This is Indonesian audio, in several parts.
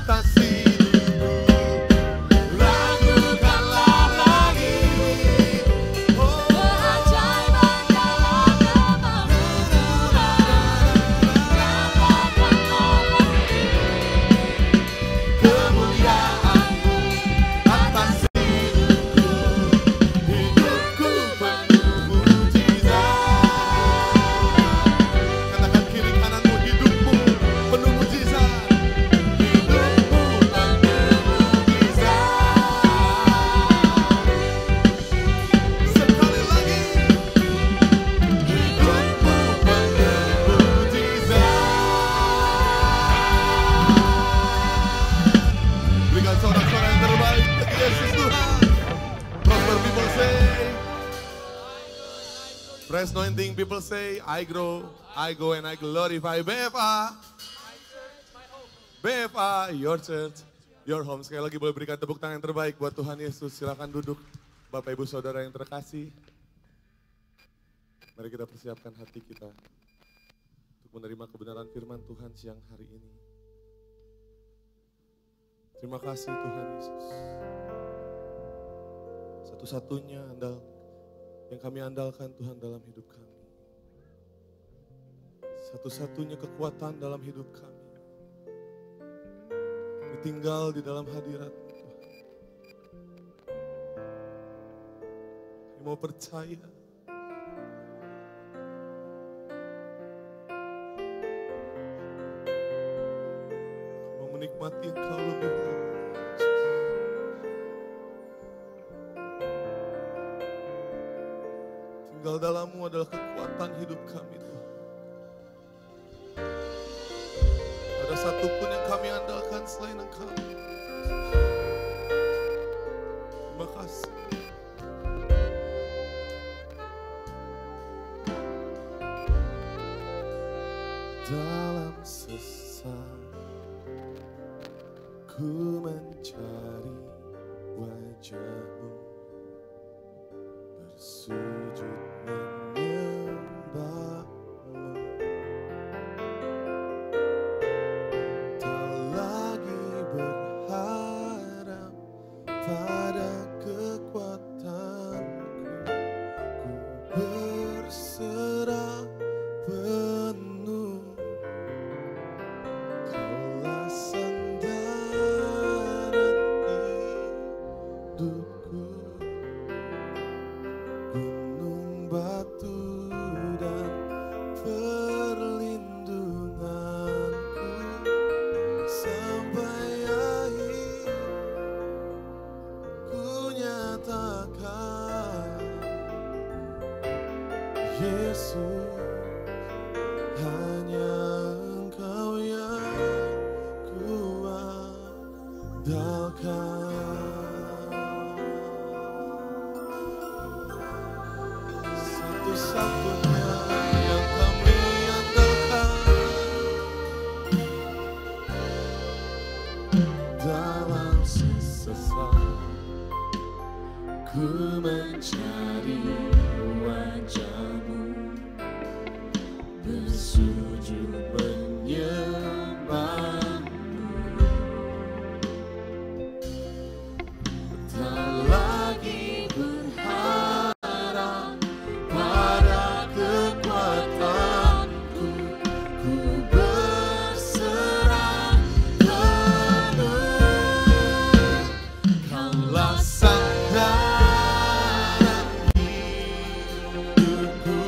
atas hidupku. Lakukanlah lagi, oh, keajaiban dalam namamu. Katakanlah lagi, kemuliaanmu atas hidupku. Hidupku penuh mujizat. Katakan kiri kananmu, hidupmu penuh mujizat. Hidupmu penuh mujizat. Sekali lagi, hidupmu penuh mujizat. Berikan sorak-sorai yang terbaik bagi Yesus Tuhan. Prosper people say, Fresh Anointing people say, I grow, I go and I glorify BFA. BFA, your church, your home. Sekali lagi boleh berikan tepuk tangan yang terbaik buat Tuhan Yesus. Silakan duduk Bapak Ibu Saudara yang terkasih. Mari kita persiapkan hati kita untuk menerima kebenaran firman Tuhan siang hari ini. Terima kasih Tuhan Yesus. Satu-satunya yang kami andalkan Tuhan dalam hidup kami. Satu-satunya kekuatan dalam hidup kami. Kami tinggal di dalam hadirat-Mu Tuhan. Kami mau percaya. Kami mau menikmati Engkau lebih lagi. Tinggal dalam-Mu adalah kekuatan hidup kami Tuhan. Ada satupun yang kami andalkan selain Engkau. Terima kasih. Dalam sesat ku mencari wajah-Mu, bersujud menyembah-Mu. Tak lagi berharap pada kekuatanku, ku berserah penuh. Kaulah sandaran hidupku, gunung batu dan perlindunganku, sampai akhir ku nyatakan, Yesus, hanya Engkau yang ku andalkan. Satu-satunya yang kami andalkan dalam sesat ku mencari wajah-Mu, bersujud menyembah-Mu. Tak lagi berharap pada kekuatanku, ku berserah penuh. Kaulah sandaran hidupku,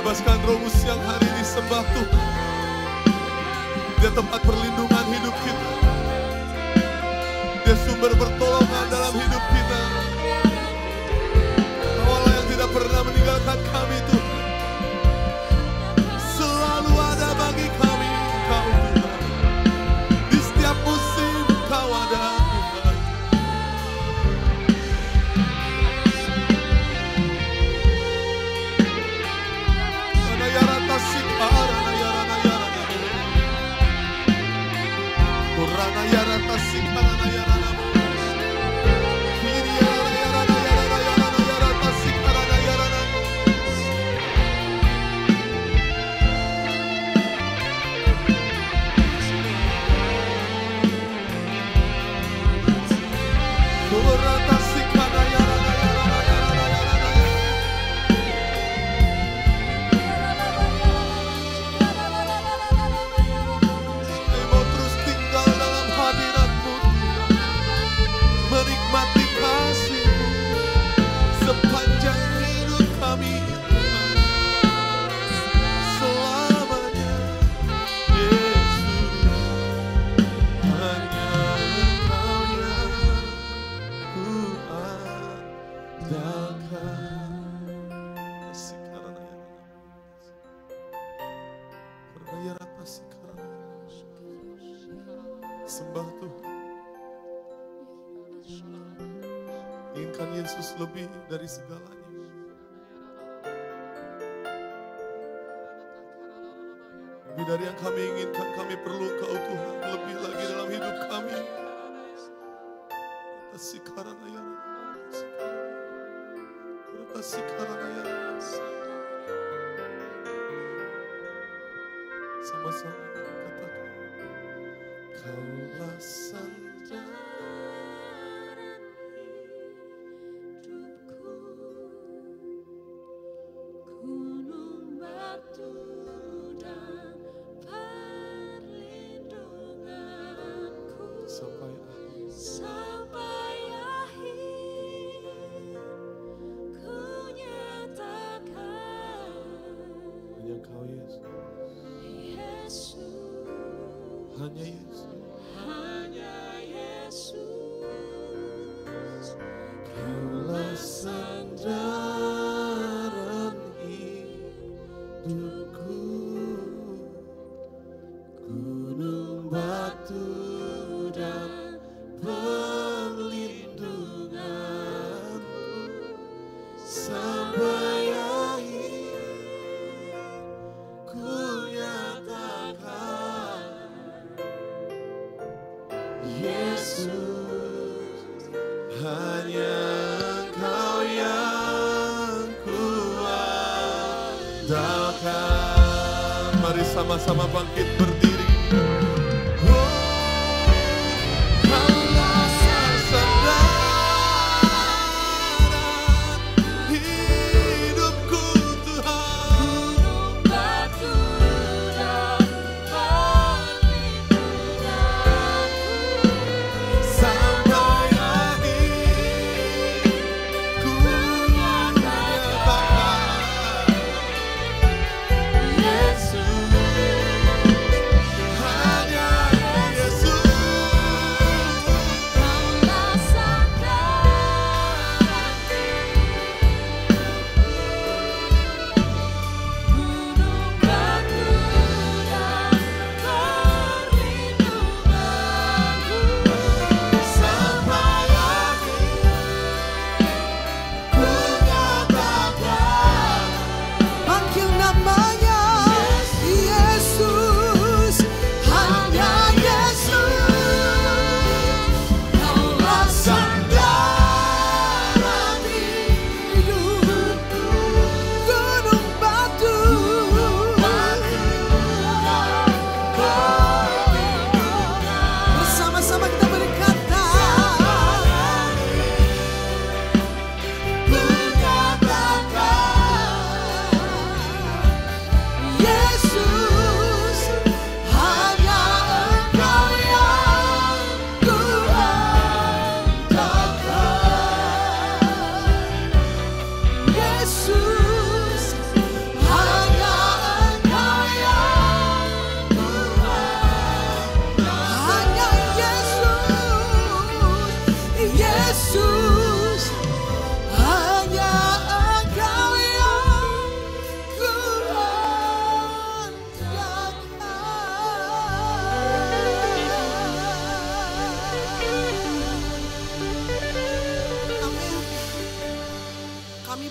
bebaskan Romus yang hari ini sembah Tuhan. Dia tempat perlindungan hidup kita. Dia sumber pertolongan dalam hidup kita. Kaulah yang tidak pernah meninggalkan kami Tuhan. Selalu ada bagi kami Engkau Tuhan. Di setiap musim Kau ada Tuhan. Anayarata sikara nayarana yarana. Kurana yarata sikara nayarana. Kiri yarana yarana yarana yarana yarata sikara nayarana. Kurata sikara yarana yarana yarana yarana. Saya mau terus tinggal dalam hadirat-Mu, menikmati kasih-Mu sepanjang hidup kami, Tuhan. Selamanya, Yesus, hanya Engkau yang ku andalkan. Kasih karena ya kasih karena sembah Tuhan. Inginkan Yesus lebih dari segalanya. Lebih dari yang kami inginkan, kami perlu Engkau Tuhan. Lebih lagi dalam hidup kami. Kasih karena ya kasih karena ya. Sama-sama katakan. Kaulah sandaran hidupku, gunung batu dan perlindunganku sampai akhir. sampai akhir ku nyatakan Hanya Kau Yesus, Yesus, hanya Yesus. hanya Yesus. Kaulah sandaran hidupku, gunung batu dan perlindunganku sampai akhir ku nyatakan Yesus, hanya Engkau yang kuandalkan. Mari sama-sama bangkit berdiri. Kaulah sandaran hidupku Tuhan. Gunung batu dan perlindunganku Sampai akhir ku nyatakan Yesus,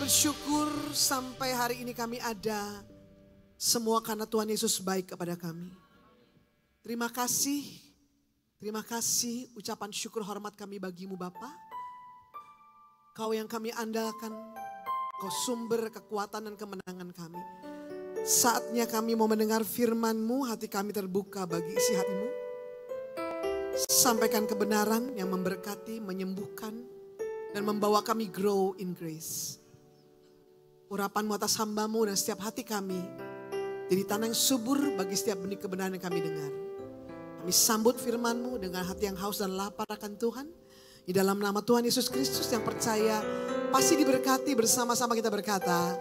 bersyukur sampai hari ini kami ada. Semua karena Tuhan Yesus baik kepada kami. Terima kasih ucapan syukur hormat kami bagimu Bapa. Kau yang kami andalkan, Kau sumber kekuatan dan kemenangan kami. Saatnya kami mau mendengar firman-Mu, hati kami terbuka bagi isi hati-Mu. Sampaikan kebenaran yang memberkati, menyembuhkan, dan membawa kami grow in grace. Urapan-Mu atas hamba-Mu dan setiap hati kami, jadi tanah yang subur bagi setiap benih kebenaran yang kami dengar. Kami sambut firman-Mu dengan hati yang haus dan lapar akan Tuhan. Di dalam nama Tuhan Yesus Kristus yang percaya, pasti diberkati. Bersama-sama kita berkata,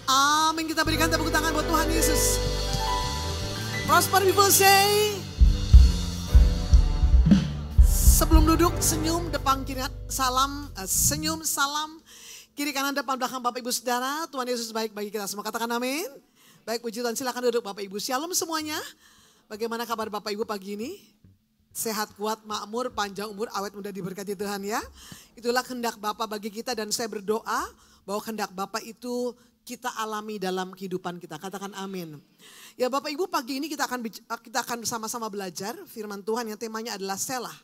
amin. Kita berikan tepuk tangan buat Tuhan Yesus. Prosper people say. Sebelum duduk, senyum depan kiri, salam, senyum, salam. Kiri kanan depan belakang Bapak Ibu Saudara. Tuhan Yesus baik bagi kita semua. Katakan amin. Baik, puji Tuhan, silakan duduk Bapak Ibu. Shalom semuanya. Bagaimana kabar Bapak Ibu pagi ini? Sehat, kuat, makmur, panjang umur, awet muda diberkati Tuhan ya. Itulah kehendak Bapa bagi kita dan saya berdoa bahwa kehendak Bapa itu kita alami dalam kehidupan kita. Katakan amin. Ya Bapak Ibu, pagi ini kita akan bersama-sama belajar firman Tuhan yang temanya adalah selah.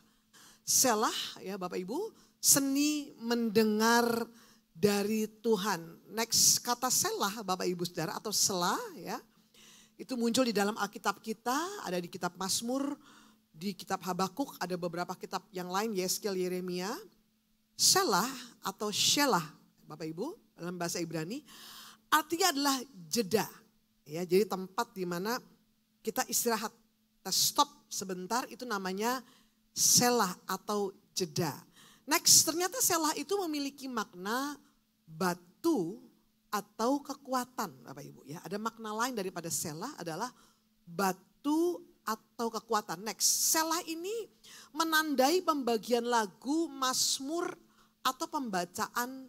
Selah ya Bapak Ibu, seni mendengar dari Tuhan. Next, kata selah Bapak Ibu Saudara atau selah ya. Itu muncul di dalam Alkitab kita, ada di kitab Mazmur, di kitab Habakuk, ada beberapa kitab yang lain, Yeskel, Yeremia. Selah atau shelah Bapak Ibu dalam bahasa Ibrani artinya adalah jeda. Ya, jadi tempat di mana kita istirahat, kita stop sebentar, itu namanya selah atau jeda. Next, ternyata selah itu memiliki makna batu atau kekuatan Bapak Ibu ya. Ada makna lain daripada selah adalah batu atau kekuatan. Next, selah ini menandai pembagian lagu, mazmur atau pembacaan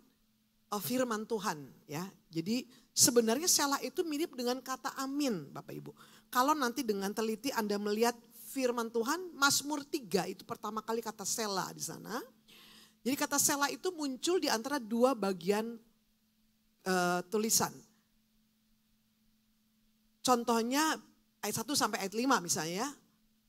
firman Tuhan ya. Jadi sebenarnya selah itu mirip dengan kata amin Bapak Ibu. Kalau nanti dengan teliti Anda melihat firman Tuhan, Mazmur 3 itu pertama kali kata selah di sana. Jadi kata selah itu muncul di antara dua bagian tulisan. Contohnya ayat 1 sampai ayat 5 misalnya,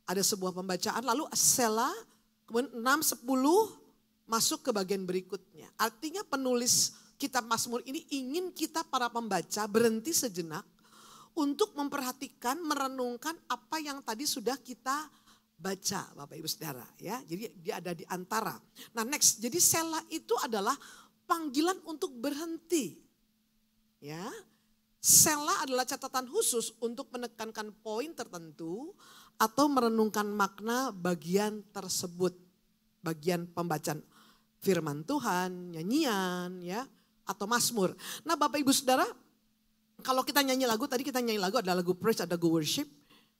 ada sebuah pembacaan lalu selah, kemudian 6, 10 masuk ke bagian berikutnya. Artinya penulis kitab Mazmur ini ingin kita para pembaca berhenti sejenak untuk memperhatikan, merenungkan apa yang tadi sudah kita baca Bapak Ibu Saudara ya. Jadi dia ada di antara. Nah next, jadi selah itu adalah panggilan untuk berhenti. Ya, selah adalah catatan khusus untuk menekankan poin tertentu atau merenungkan makna bagian tersebut. Bagian pembacaan firman Tuhan, nyanyian ya, atau mazmur. Nah Bapak Ibu Saudara, kalau kita nyanyi lagu, tadi kita nyanyi lagu ada lagu praise, ada lagu worship.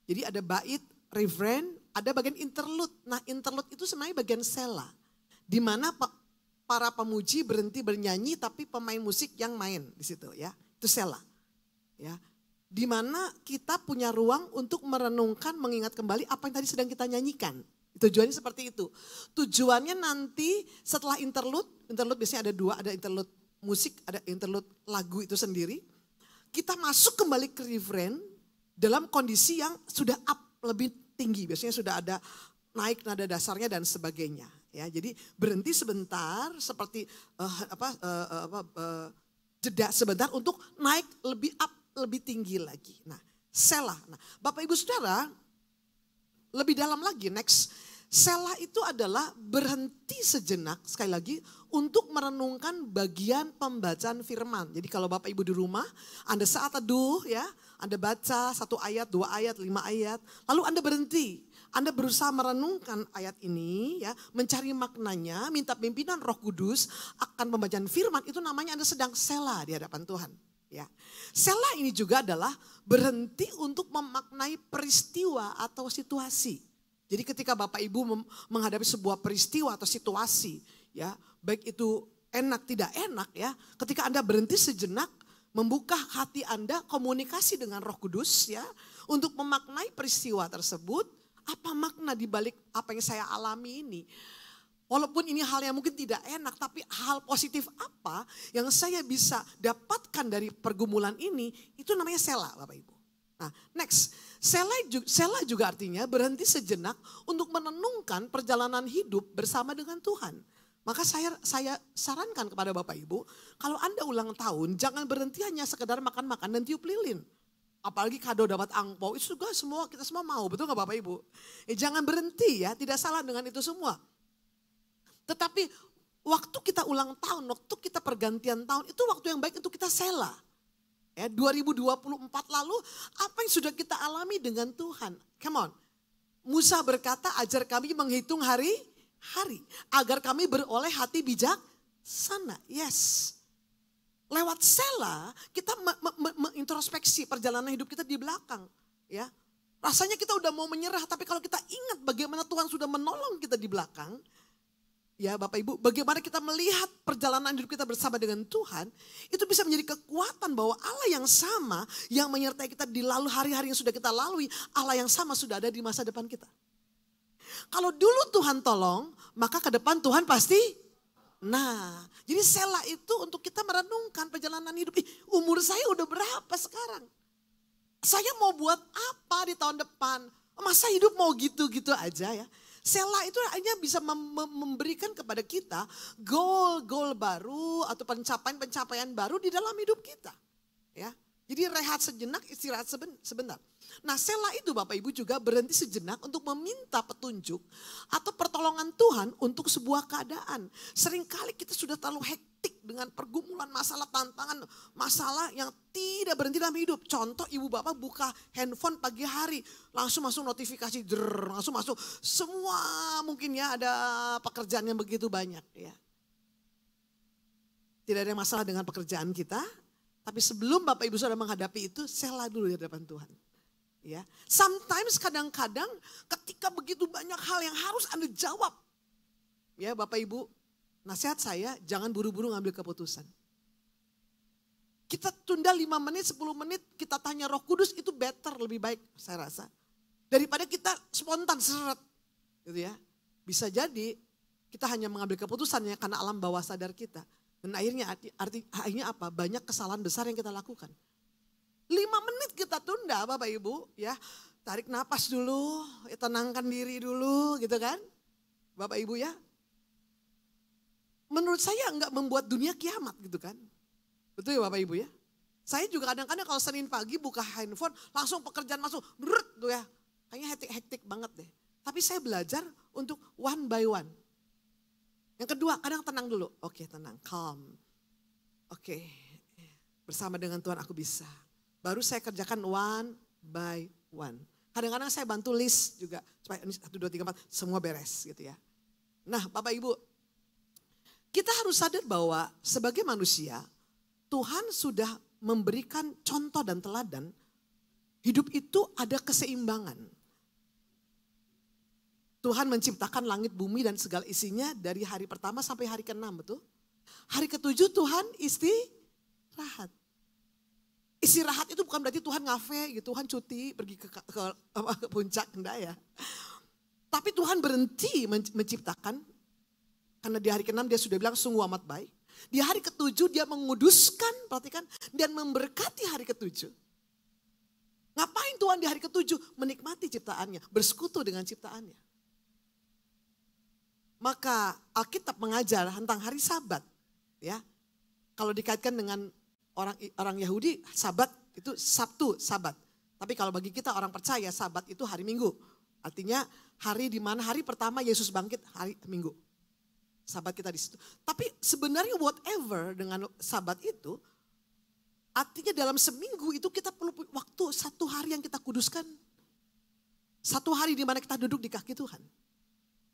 Jadi ada bait, refrain, ada bagian interlude. Nah interlude itu sebenarnya bagian selah. Di mana para pemuji berhenti bernyanyi tapi pemain musik yang main di situ ya. Itu selah. Ya. Di mana kita punya ruang untuk merenungkan, mengingat kembali apa yang tadi sedang kita nyanyikan. Tujuannya seperti itu. Tujuannya nanti setelah interlude biasanya ada dua, ada interlude musik, ada interlude lagu itu sendiri. Kita masuk kembali ke refrain dalam kondisi yang sudah up lebih tinggi. Biasanya sudah ada naik nada dasarnya dan sebagainya. Ya, jadi berhenti sebentar seperti jeda sebentar untuk naik lebih up, lebih tinggi lagi. Nah, selah. Nah, Bapak Ibu Saudara, lebih dalam lagi next, selah itu adalah berhenti sejenak sekali lagi untuk merenungkan bagian pembacaan firman. Jadi kalau Bapak Ibu di rumah, Anda saat teduh ya, Anda baca 1 ayat, 2 ayat, 5 ayat, lalu Anda berhenti. Anda berusaha merenungkan ayat ini ya, mencari maknanya, minta pimpinan Roh Kudus akan pembacaan firman, itu namanya Anda sedang selah di hadapan Tuhan. Ya. Selah ini juga adalah berhenti untuk memaknai peristiwa atau situasi. Jadi ketika Bapak Ibu menghadapi sebuah peristiwa atau situasi, ya, baik itu enak tidak enak ya, ketika Anda berhenti sejenak, membuka hati Anda, komunikasi dengan Roh Kudus ya, untuk memaknai peristiwa tersebut. Apa makna di balik apa yang saya alami ini? Walaupun ini hal yang mungkin tidak enak, tapi hal positif apa yang saya bisa dapatkan dari pergumulan ini, itu namanya sela Bapak Ibu. Nah next, sela juga artinya berhenti sejenak untuk menenungkan perjalanan hidup bersama dengan Tuhan. Maka saya sarankan kepada Bapak Ibu, kalau Anda ulang tahun jangan berhenti hanya sekedar makan-makan dan tiup lilin. Apalagi kado dapat angpau, itu juga kita semua mau, betul gak Bapak Ibu? Jangan berhenti ya, tidak salah dengan itu semua. Tetapi waktu kita ulang tahun, waktu kita pergantian tahun, itu waktu yang baik untuk kita sela. Ya, 2024 lalu, apa yang sudah kita alami dengan Tuhan? Come on. Musa berkata, ajar kami menghitung hari-hari, agar kami beroleh hati bijaksana. Yes. Lewat sela, kita mengintrospeksi perjalanan hidup kita di belakang. Ya, rasanya kita udah mau menyerah, tapi kalau kita ingat bagaimana Tuhan sudah menolong kita di belakang, ya Bapak Ibu, bagaimana kita melihat perjalanan hidup kita bersama dengan Tuhan, itu bisa menjadi kekuatan bahwa Allah yang sama yang menyertai kita di lalu hari-hari yang sudah kita lalui, Allah yang sama sudah ada di masa depan kita. Kalau dulu Tuhan tolong, maka ke depan Tuhan pasti. Nah, jadi sela itu untuk kita merenungkan perjalanan hidup. Umur saya udah berapa sekarang? Saya mau buat apa di tahun depan? Masa hidup mau gitu-gitu aja ya? Sela itu hanya bisa memberikan kepada kita goal baru atau pencapaian baru di dalam hidup kita. Ya, jadi rehat sejenak, istirahat sebentar. Nah sela itu Bapak Ibu juga berhenti sejenak untuk meminta petunjuk atau pertolongan Tuhan untuk sebuah keadaan. Seringkali kita sudah terlalu hektik dengan pergumulan masalah, tantangan, masalah yang tidak berhenti dalam hidup. Contoh ibu bapak buka handphone pagi hari, langsung masuk notifikasi, langsung masuk. Semua mungkin ya ada pekerjaan yang begitu banyak ya. Tidak ada masalah dengan pekerjaan kita, tapi sebelum Bapak Ibu sudah menghadapi itu, sela dulu di hadapan Tuhan. Ya, sometimes kadang-kadang ketika begitu banyak hal yang harus Anda jawab. Ya Bapak Ibu, nasihat saya jangan buru-buru ngambil keputusan. Kita tunda 5 menit, 10 menit, kita tanya Roh Kudus itu better, lebih baik saya rasa. Daripada kita spontan seret gitu ya. Bisa jadi kita hanya mengambil keputusannya karena alam bawah sadar kita. Dan akhirnya apa? Banyak kesalahan besar yang kita lakukan. 5 menit kita tunda Bapak Ibu ya. Tarik napas dulu, tenangkan diri dulu gitu kan. Bapak Ibu ya. Menurut saya enggak membuat dunia kiamat gitu kan. Betul ya Bapak Ibu ya. Saya juga kadang-kadang kalau Senin pagi buka handphone langsung pekerjaan masuk. Brrrt tuh ya. Kayaknya hektik banget deh. Tapi saya belajar untuk one by one. Yang kedua kadang tenang dulu. Oke tenang, calm. Oke, bersama dengan Tuhan aku bisa. Baru saya kerjakan one by one. Kadang-kadang saya bantu list juga. Supaya 1, 2, 3, 4 semua beres gitu ya. Nah Bapak Ibu, kita harus sadar bahwa sebagai manusia, Tuhan sudah memberikan contoh dan teladan. Hidup itu ada keseimbangan. Tuhan menciptakan langit, bumi dan segala isinya dari hari pertama sampai hari ke-6 betul. Hari ke-7 Tuhan istirahat. Istirahat itu bukan berarti Tuhan ngafe gitu, Tuhan cuti pergi ke puncak, enggak ya. Tapi Tuhan berhenti menciptakan, karena di hari ke-6 dia sudah bilang sungguh amat baik. Di hari ke-7 dia menguduskan, perhatikan, dan memberkati hari ke-7. Ngapain Tuhan di hari ke-7? Menikmati ciptaannya, bersekutu dengan ciptaannya. Maka Alkitab mengajar tentang hari Sabat. Ya, kalau dikaitkan dengan orang Yahudi, Sabat itu Sabtu, Sabat. Tapi kalau bagi kita orang percaya, Sabat itu hari Minggu. Artinya hari di mana hari pertama Yesus bangkit, hari Minggu. Sabat kita di situ. Tapi sebenarnya whatever dengan Sabat itu, artinya dalam seminggu itu kita perlu waktu 1 hari yang kita kuduskan. 1 hari di mana kita duduk di kaki Tuhan.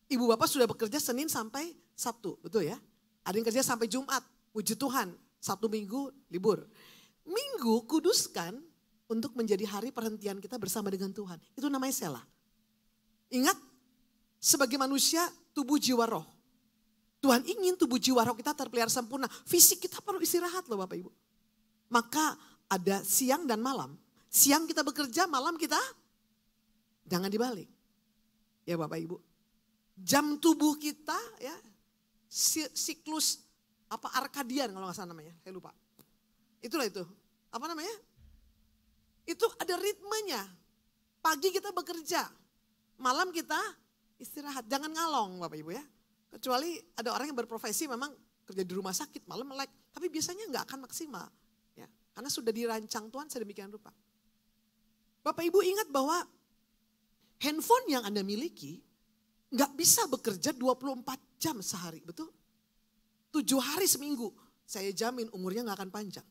Ibu bapak sudah bekerja Senin sampai Sabtu, betul ya? Ada yang kerja sampai Jumat, puji Tuhan. Sabtu Minggu libur. Minggu kuduskan untuk menjadi hari perhentian kita bersama dengan Tuhan. Itu namanya sela. Ingat, sebagai manusia tubuh jiwa roh. Tuhan ingin tubuh jiwa roh kita terpelihara sempurna. Fisik kita perlu istirahat loh Bapak Ibu. Maka ada siang dan malam. Siang kita bekerja, malam kita jangan dibalik. Ya Bapak Ibu. jam tubuh kita ya, siklus apa arkadian kalau nggak salah namanya, saya lupa. Itulah itu, apa namanya? Itu ada ritmenya. Pagi kita bekerja, malam kita istirahat. Jangan ngalong Bapak Ibu ya. Kecuali ada orang yang berprofesi memang kerja di rumah sakit, malam melek. Tapi biasanya nggak akan maksimal. Ya, karena sudah dirancang Tuhan sedemikian rupa. Bapak Ibu ingat bahwa handphone yang Anda miliki nggak bisa bekerja 24 jam sehari, betul? 7 hari seminggu, saya jamin umurnya nggak akan panjang.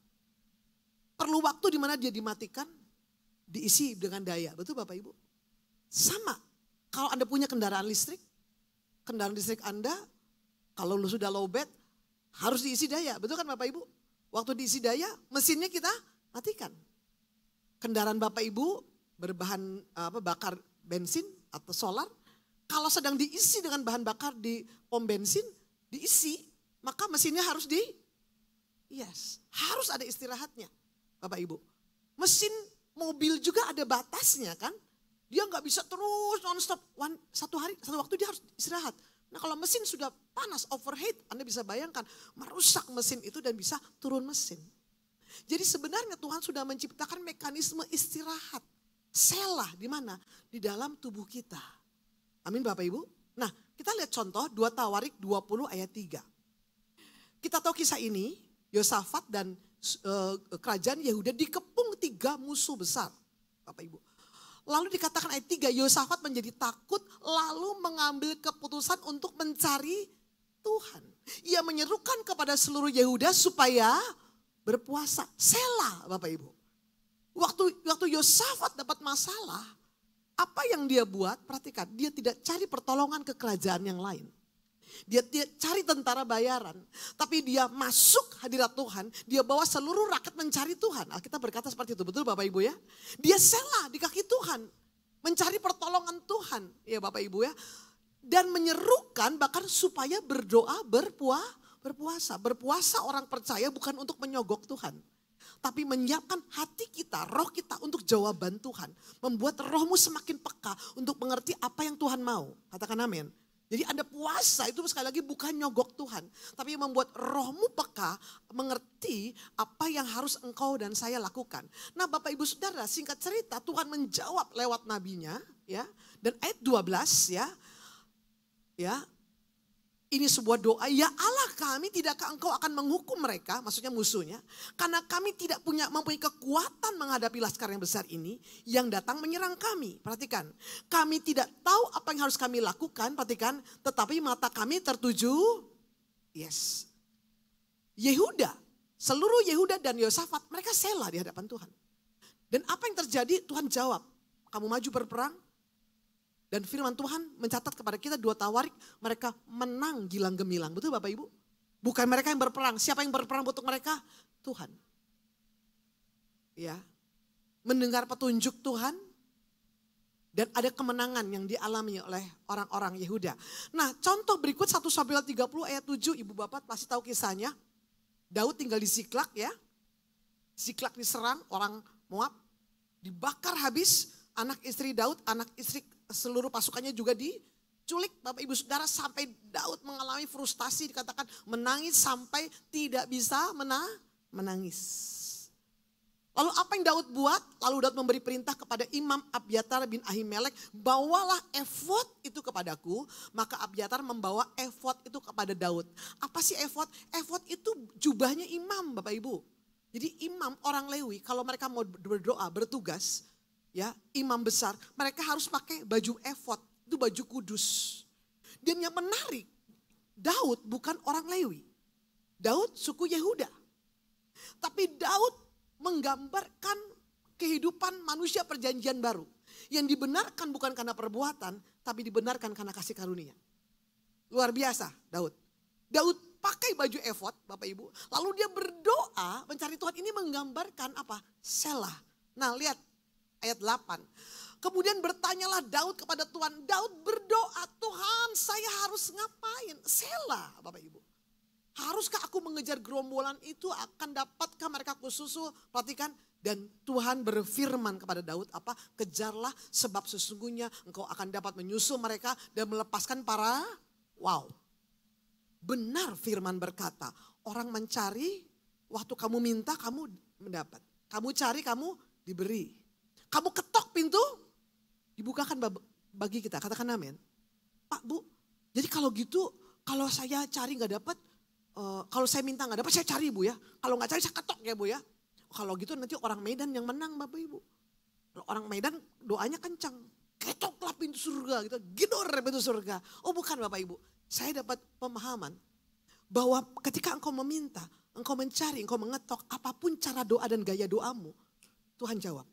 Perlu waktu di mana dia dimatikan, diisi dengan daya, betul Bapak Ibu? Sama, kalau Anda punya kendaraan listrik Anda, kalau lu sudah low bed, harus diisi daya, betul kan Bapak Ibu? Waktu diisi daya, mesinnya kita matikan. Kendaraan Bapak Ibu berbahan bakar bensin atau solar, kalau sedang diisi dengan bahan bakar di pom bensin, diisi, maka mesinnya harus harus ada istirahatnya Bapak Ibu. Mesin mobil juga ada batasnya kan. Dia nggak bisa terus non-stop, satu waktu dia harus istirahat. Nah kalau mesin sudah panas, overheat, Anda bisa bayangkan merusak mesin itu dan bisa turun mesin. Jadi sebenarnya Tuhan sudah menciptakan mekanisme istirahat. Selah di mana? Di dalam tubuh kita. Amin Bapak Ibu. Nah kita lihat contoh 2 Tawarik 20 ayat 3. Kita tahu kisah ini, Yosafat dan kerajaan Yehuda dikepung 3 musuh besar. Bapak Ibu. Lalu dikatakan ayat 3, Yosafat menjadi takut lalu mengambil keputusan untuk mencari Tuhan. Ia menyerukan kepada seluruh Yehuda supaya berpuasa. Selah Bapak Ibu. Waktu Yosafat dapat masalah, apa yang dia buat? Perhatikan, dia tidak cari pertolongan ke kerajaan yang lain. Dia cari tentara bayaran, tapi dia masuk hadirat Tuhan, dia bawa seluruh rakyat mencari Tuhan. Alkitab berkata seperti itu, betul Bapak Ibu ya? Dia selah di kaki Tuhan, mencari pertolongan Tuhan, ya Bapak Ibu ya. Dan menyerukan bahkan supaya berdoa, berpuasa. Berpuasa orang percaya bukan untuk menyogok Tuhan, tapi menyiapkan hati kita, roh kita untuk jawaban Tuhan. Membuat rohmu semakin peka untuk mengerti apa yang Tuhan mau. Katakan amin. Jadi Anda puasa itu sekali lagi bukan nyogok Tuhan. Tapi membuat rohmu peka mengerti apa yang harus engkau dan saya lakukan. Nah Bapak Ibu Saudara, singkat cerita Tuhan menjawab lewat nabinya. Ya. Dan ayat 12 ya. Ini sebuah doa, ya Allah kami tidakkah engkau akan menghukum mereka, maksudnya musuhnya. Karena kami tidak mempunyai kekuatan menghadapi laskar yang besar ini yang datang menyerang kami. Perhatikan, kami tidak tahu apa yang harus kami lakukan, perhatikan. Tetapi mata kami tertuju, Yehuda, seluruh Yehuda dan Yosafat, mereka selah di hadapan Tuhan. Dan apa yang terjadi, Tuhan jawab, kamu maju berperang. Dan firman Tuhan mencatat kepada kita 2 Tawarik, mereka menang gilang gemilang. Betul Bapak Ibu? Bukan mereka yang berperang. Siapa yang berperang untuk mereka? Tuhan. Ya. Mendengar petunjuk Tuhan. Dan ada kemenangan yang dialami oleh orang-orang Yehuda. Nah contoh berikut 1 Samuel 30 ayat 7. Ibu Bapak pasti tahu kisahnya. Daud tinggal di Siklak ya. Siklak diserang orang Moab. Dibakar habis. Anak istri Daud, anak istri seluruh pasukannya juga diculik. Bapak Ibu Saudara, sampai Daud mengalami frustasi, dikatakan menangis sampai tidak bisa menangis. Lalu apa yang Daud buat? Lalu Daud memberi perintah kepada Imam Abiatar bin Ahimelek, bawalah efod itu kepadaku. Maka Abiatar membawa efod itu kepada Daud. Apa sih efod? Efod itu jubahnya imam Bapak Ibu. Jadi imam orang Lewi kalau mereka mau berdoa, bertugas, ya imam besar, mereka harus pakai baju efod, itu baju kudus. Dan yang menarik, Daud bukan orang Lewi. Daud suku Yehuda. Tapi Daud menggambarkan kehidupan manusia perjanjian baru. Yang dibenarkan bukan karena perbuatan, tapi dibenarkan karena kasih karunia. Luar biasa Daud. Daud pakai baju efod Bapak Ibu. Lalu dia berdoa mencari Tuhan, ini menggambarkan apa? Selah. Nah lihat ayat 8. Kemudian bertanyalah Daud kepada Tuhan. Daud berdoa, Tuhan saya harus ngapain? Selah Bapak Ibu. Haruskah aku mengejar gerombolan itu, akan dapatkah mereka kususul? Perhatikan, Dan Tuhan berfirman kepada Daud apa? Kejarlah sebab sesungguhnya engkau akan dapat menyusul mereka dan melepaskan para wow. Benar firman berkata, orang mencari waktu kamu minta kamu mendapat. Kamu cari kamu diberi. Kamu ketok pintu dibukakan bagi kita. Katakan amin. Pak, Bu, jadi kalau gitu kalau saya cari gak dapat, kalau saya minta gak dapat saya cari Bu ya. Kalau gak cari saya ketok ya Bu ya. Kalau gitu nanti orang Medan yang menang Bapak Ibu. Kalau orang Medan doanya kencang. Ketoklah pintu surga gitu. Gedor pintu surga. Oh bukan Bapak Ibu. Saya dapat pemahaman bahwa ketika engkau meminta, engkau mencari, engkau mengetok, apapun cara doa dan gaya doamu, Tuhan jawab.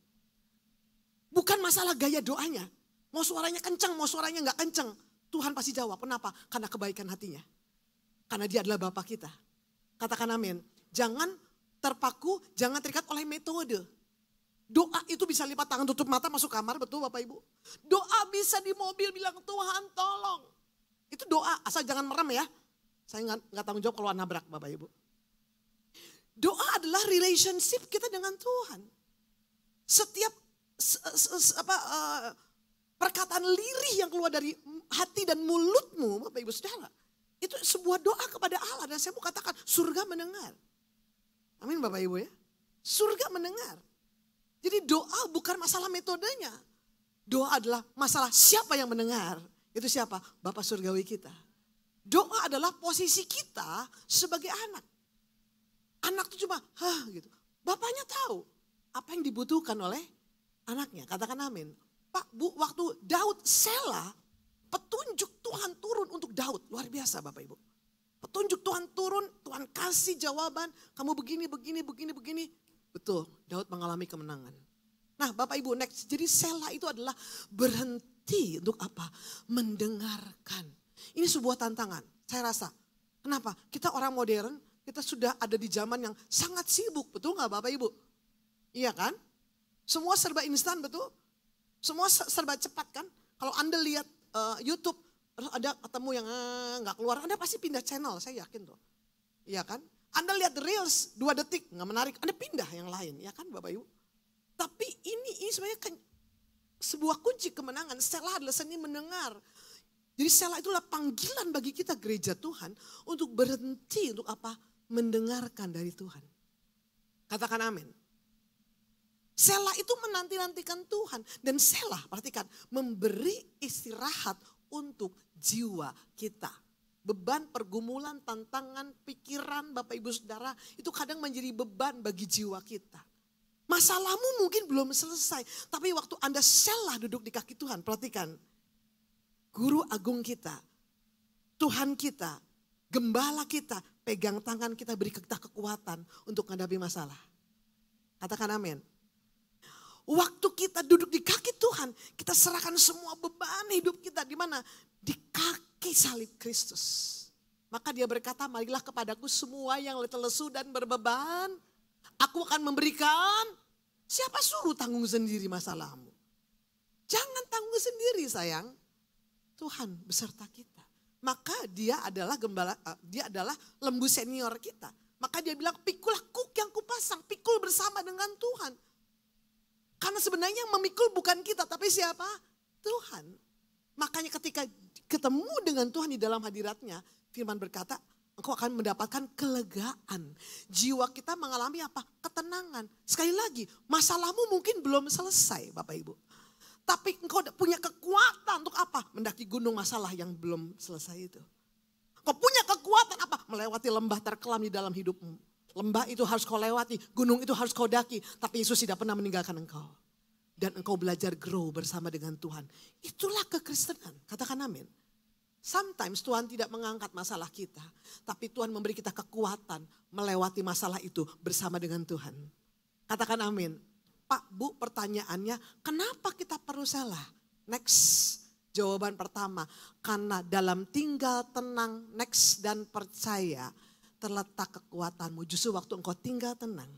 Bukan masalah gaya doanya. Mau suaranya kencang, mau suaranya gak kencang. Tuhan pasti jawab. Kenapa? Karena kebaikan hatinya. Karena dia adalah Bapa kita. Katakan amin. Jangan terpaku, jangan terikat oleh metode. Doa itu bisa lipat tangan, tutup mata, masuk kamar, betul Bapak Ibu. Doa bisa di mobil bilang Tuhan tolong. Itu doa, asal jangan merem ya. Saya nggak tanggung jawab kalau nabrak Bapak Ibu. Doa adalah relationship kita dengan Tuhan. Setiap perkataan lirih yang keluar dari hati dan mulutmu Bapak Ibu Saudara. Itu sebuah doa kepada Allah dan saya mau katakan surga mendengar. Amin Bapak Ibu ya. Surga mendengar. Jadi doa bukan masalah metodenya. Doa adalah masalah siapa yang mendengar. Itu siapa? Bapa surgawi kita. Doa adalah posisi kita sebagai anak. Anak itu cuma gitu. Bapaknya tahu apa yang dibutuhkan oleh anaknya. Katakan amin. Pak, Bu, waktu Daud Sela, petunjuk Tuhan turun untuk Daud. Luar biasa Bapak Ibu. Petunjuk Tuhan turun, Tuhan kasih jawaban, kamu begini. Betul, Daud mengalami kemenangan. Nah Bapak Ibu next, jadi Sela itu adalah berhenti untuk apa? Mendengarkan. Ini sebuah tantangan, saya rasa. Kenapa? Kita orang modern, kita sudah ada di zaman yang sangat sibuk, betul gak Bapak Ibu? Iya kan? Semua serba instan betul? Semua serba cepat kan? Kalau Anda lihat YouTube, terus ada ketemu yang gak keluar, Anda pasti pindah channel, saya yakin tuh. Iya kan? Anda lihat Reels 2 detik gak menarik, Anda pindah yang lain, ya kan Bapak Ibu? Tapi ini sebenarnya sebuah kunci kemenangan. Sela adalah seni mendengar. Jadi Sela itulah panggilan bagi kita gereja Tuhan untuk berhenti untuk apa? Mendengarkan dari Tuhan. Katakan amin. Sela itu menanti-nantikan Tuhan. Dan Sela, perhatikan, memberi istirahat untuk jiwa kita. Beban, pergumulan, tantangan, pikiran Bapak Ibu Saudara itu kadang menjadi beban bagi jiwa kita. Masalahmu mungkin belum selesai. Tapi waktu Anda Sela duduk di kaki Tuhan, perhatikan. Guru agung kita, Tuhan kita, gembala kita, pegang tangan kita, beri kita kekuatan untuk menghadapi masalah. Katakan amin. Waktu kita duduk di kaki Tuhan, kita serahkan semua beban hidup kita di mana? Di kaki salib Kristus. Maka dia berkata, marilah kepadaku semua yang letih lesu dan berbeban. Aku akan memberikan, siapa suruh tanggung sendiri masalahmu? Jangan tanggung sendiri sayang. Tuhan beserta kita. Maka dia adalah gembala, dia adalah lembu senior kita. Maka dia bilang, pikulah kuk yang kupasang, pikul bersama dengan Tuhan. Karena sebenarnya yang memikul bukan kita, tapi siapa? Tuhan. Makanya ketika ketemu dengan Tuhan di dalam hadiratnya, firman berkata, engkau akan mendapatkan kelegaan. Jiwa kita mengalami apa? Ketenangan. Sekali lagi, masalahmu mungkin belum selesai Bapak Ibu. Tapi engkau punya kekuatan untuk apa? Mendaki gunung masalah yang belum selesai itu. Engkau punya kekuatan apa? Melewati lembah terkelam di dalam hidupmu. Lembah itu harus kau lewati, gunung itu harus kau daki. Tapi Yesus tidak pernah meninggalkan engkau. Dan engkau belajar grow bersama dengan Tuhan. Itulah kekristenan, katakan amin. Sometimes Tuhan tidak mengangkat masalah kita. Tapi Tuhan memberi kita kekuatan melewati masalah itu bersama dengan Tuhan. Katakan amin. Pak, Bu, pertanyaannya, kenapa kita perlu Sela? Next, jawaban pertama, karena dalam tinggal tenang, next dan percaya terletak kekuatanmu. Justru waktu engkau tinggal tenang,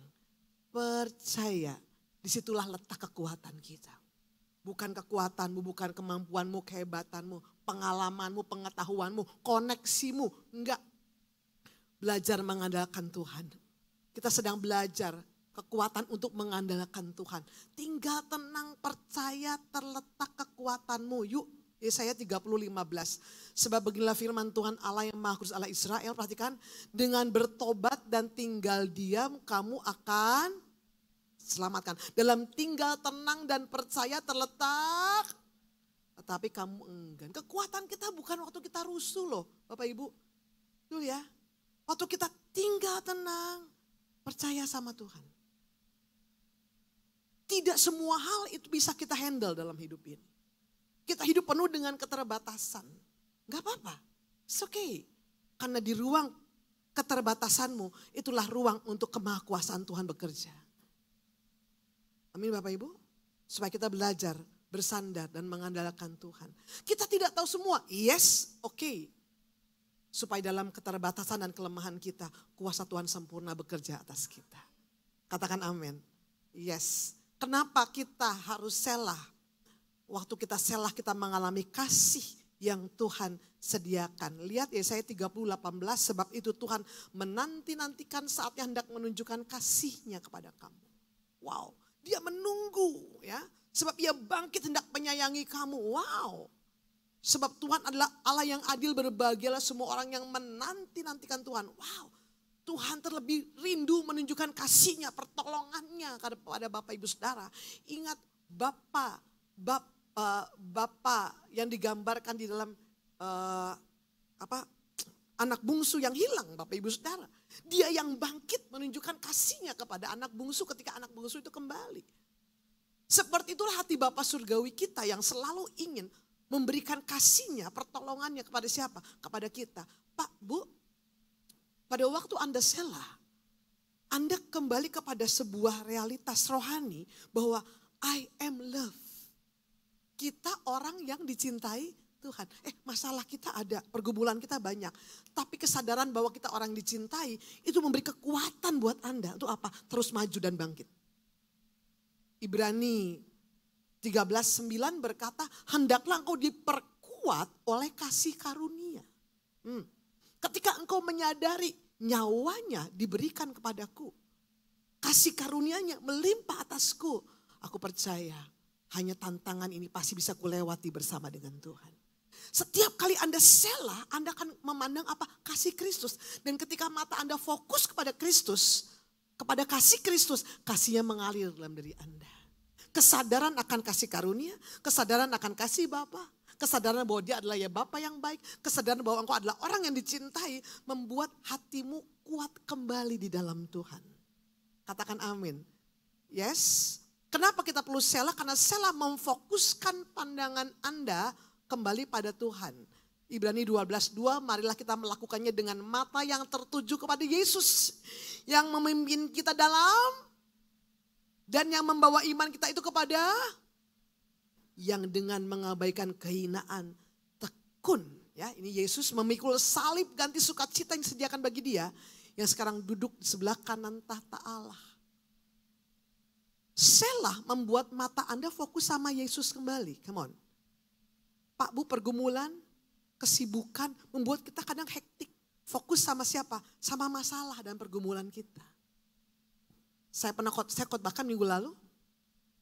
percaya, disitulah letak kekuatan kita. Bukan kekuatanmu, bukan kemampuanmu, kehebatanmu, pengalamanmu, pengetahuanmu, koneksimu. Enggak. Belajar mengandalkan Tuhan. Kita sedang belajar kekuatan untuk mengandalkan Tuhan. Tinggal tenang, percaya terletak kekuatanmu. Yuk, Yesaya 30:15. Sebab beginilah firman Tuhan Allah yang Maha Kudus Allah Israel. Perhatikan, dengan bertobat dan tinggal diam kamu akan selamatkan. Dalam tinggal tenang dan percaya terletak, tetapi kamu enggan. Kekuatan kita bukan waktu kita rusuh loh Bapak Ibu. Tuh ya, waktu kita tinggal tenang, percaya sama Tuhan. Tidak semua hal itu bisa kita handle dalam hidup ini. Kita hidup penuh dengan keterbatasan. Gak apa-apa, it's okay. Karena di ruang keterbatasanmu, itulah ruang untuk kemahakuasaan Tuhan bekerja. Amin Bapak Ibu. Supaya kita belajar, bersandar dan mengandalkan Tuhan. Kita tidak tahu semua, yes, okay. Supaya dalam keterbatasan dan kelemahan kita, kuasa Tuhan sempurna bekerja atas kita. Katakan amin. Yes. Kenapa kita harus selah? Waktu kita selah kita mengalami kasih yang Tuhan sediakan. Lihat Yesaya 30:18, sebab itu Tuhan menanti-nantikan saatnya hendak menunjukkan kasih-Nya kepada kamu. Wow, Dia menunggu ya. Sebab Ia bangkit hendak menyayangi kamu. Wow. Sebab Tuhan adalah Allah yang adil, berbahagialah semua orang yang menanti-nantikan Tuhan. Wow. Tuhan terlebih rindu menunjukkan kasih-Nya, pertolongan-Nya kepada Bapak Ibu Saudara. Ingat Bapak yang digambarkan di dalam anak bungsu yang hilang Bapak Ibu Saudara. Dia yang bangkit menunjukkan kasih-Nya kepada anak bungsu ketika anak bungsu itu kembali. Seperti itulah hati Bapa Surgawi kita yang selalu ingin memberikan kasih-Nya, pertolongannya kepada siapa? Kepada kita. Pak, Bu, pada waktu Anda selah, Anda kembali kepada sebuah realitas rohani bahwa I am love. Kita orang yang dicintai Tuhan. Masalah kita ada, pergumulan kita banyak. Tapi kesadaran bahwa kita orang dicintai itu memberi kekuatan buat Anda. Untuk apa? Terus maju dan bangkit. Ibrani 13:9 berkata, hendaklah engkau diperkuat oleh kasih karunia. Ketika engkau menyadari nyawanya diberikan kepadaku, kasih karunia-Nya melimpah atasku, aku percaya hanya tantangan ini pasti bisa kulewati bersama dengan Tuhan. Setiap kali Anda selah, Anda akan memandang apa? Kasih Kristus. Dan ketika mata Anda fokus kepada Kristus, kepada kasih Kristus, kasih-Nya mengalir dalam diri Anda. Kesadaran akan kasih karunia, kesadaran akan kasih Bapa, kesadaran bahwa Dia adalah ya Bapa yang baik, kesadaran bahwa engkau adalah orang yang dicintai, membuat hatimu kuat kembali di dalam Tuhan. Katakan amin. Yes. Kenapa kita perlu selah? Karena selah memfokuskan pandangan Anda kembali pada Tuhan. Ibrani 12:2, marilah kita melakukannya dengan mata yang tertuju kepada Yesus. Yang memimpin kita dalam dan yang membawa iman kita itu kepada yang dengan mengabaikan kehinaan tekun. Ya, ini Yesus memikul salib ganti sukacita yang disediakan bagi Dia. Yang sekarang duduk di sebelah kanan tahta Allah. Selah membuat mata Anda fokus sama Yesus kembali. Come on. Pak, Bu, pergumulan, kesibukan membuat kita kadang hektik. Fokus sama siapa? Sama masalah dan pergumulan kita. Saya khotbahkan minggu lalu.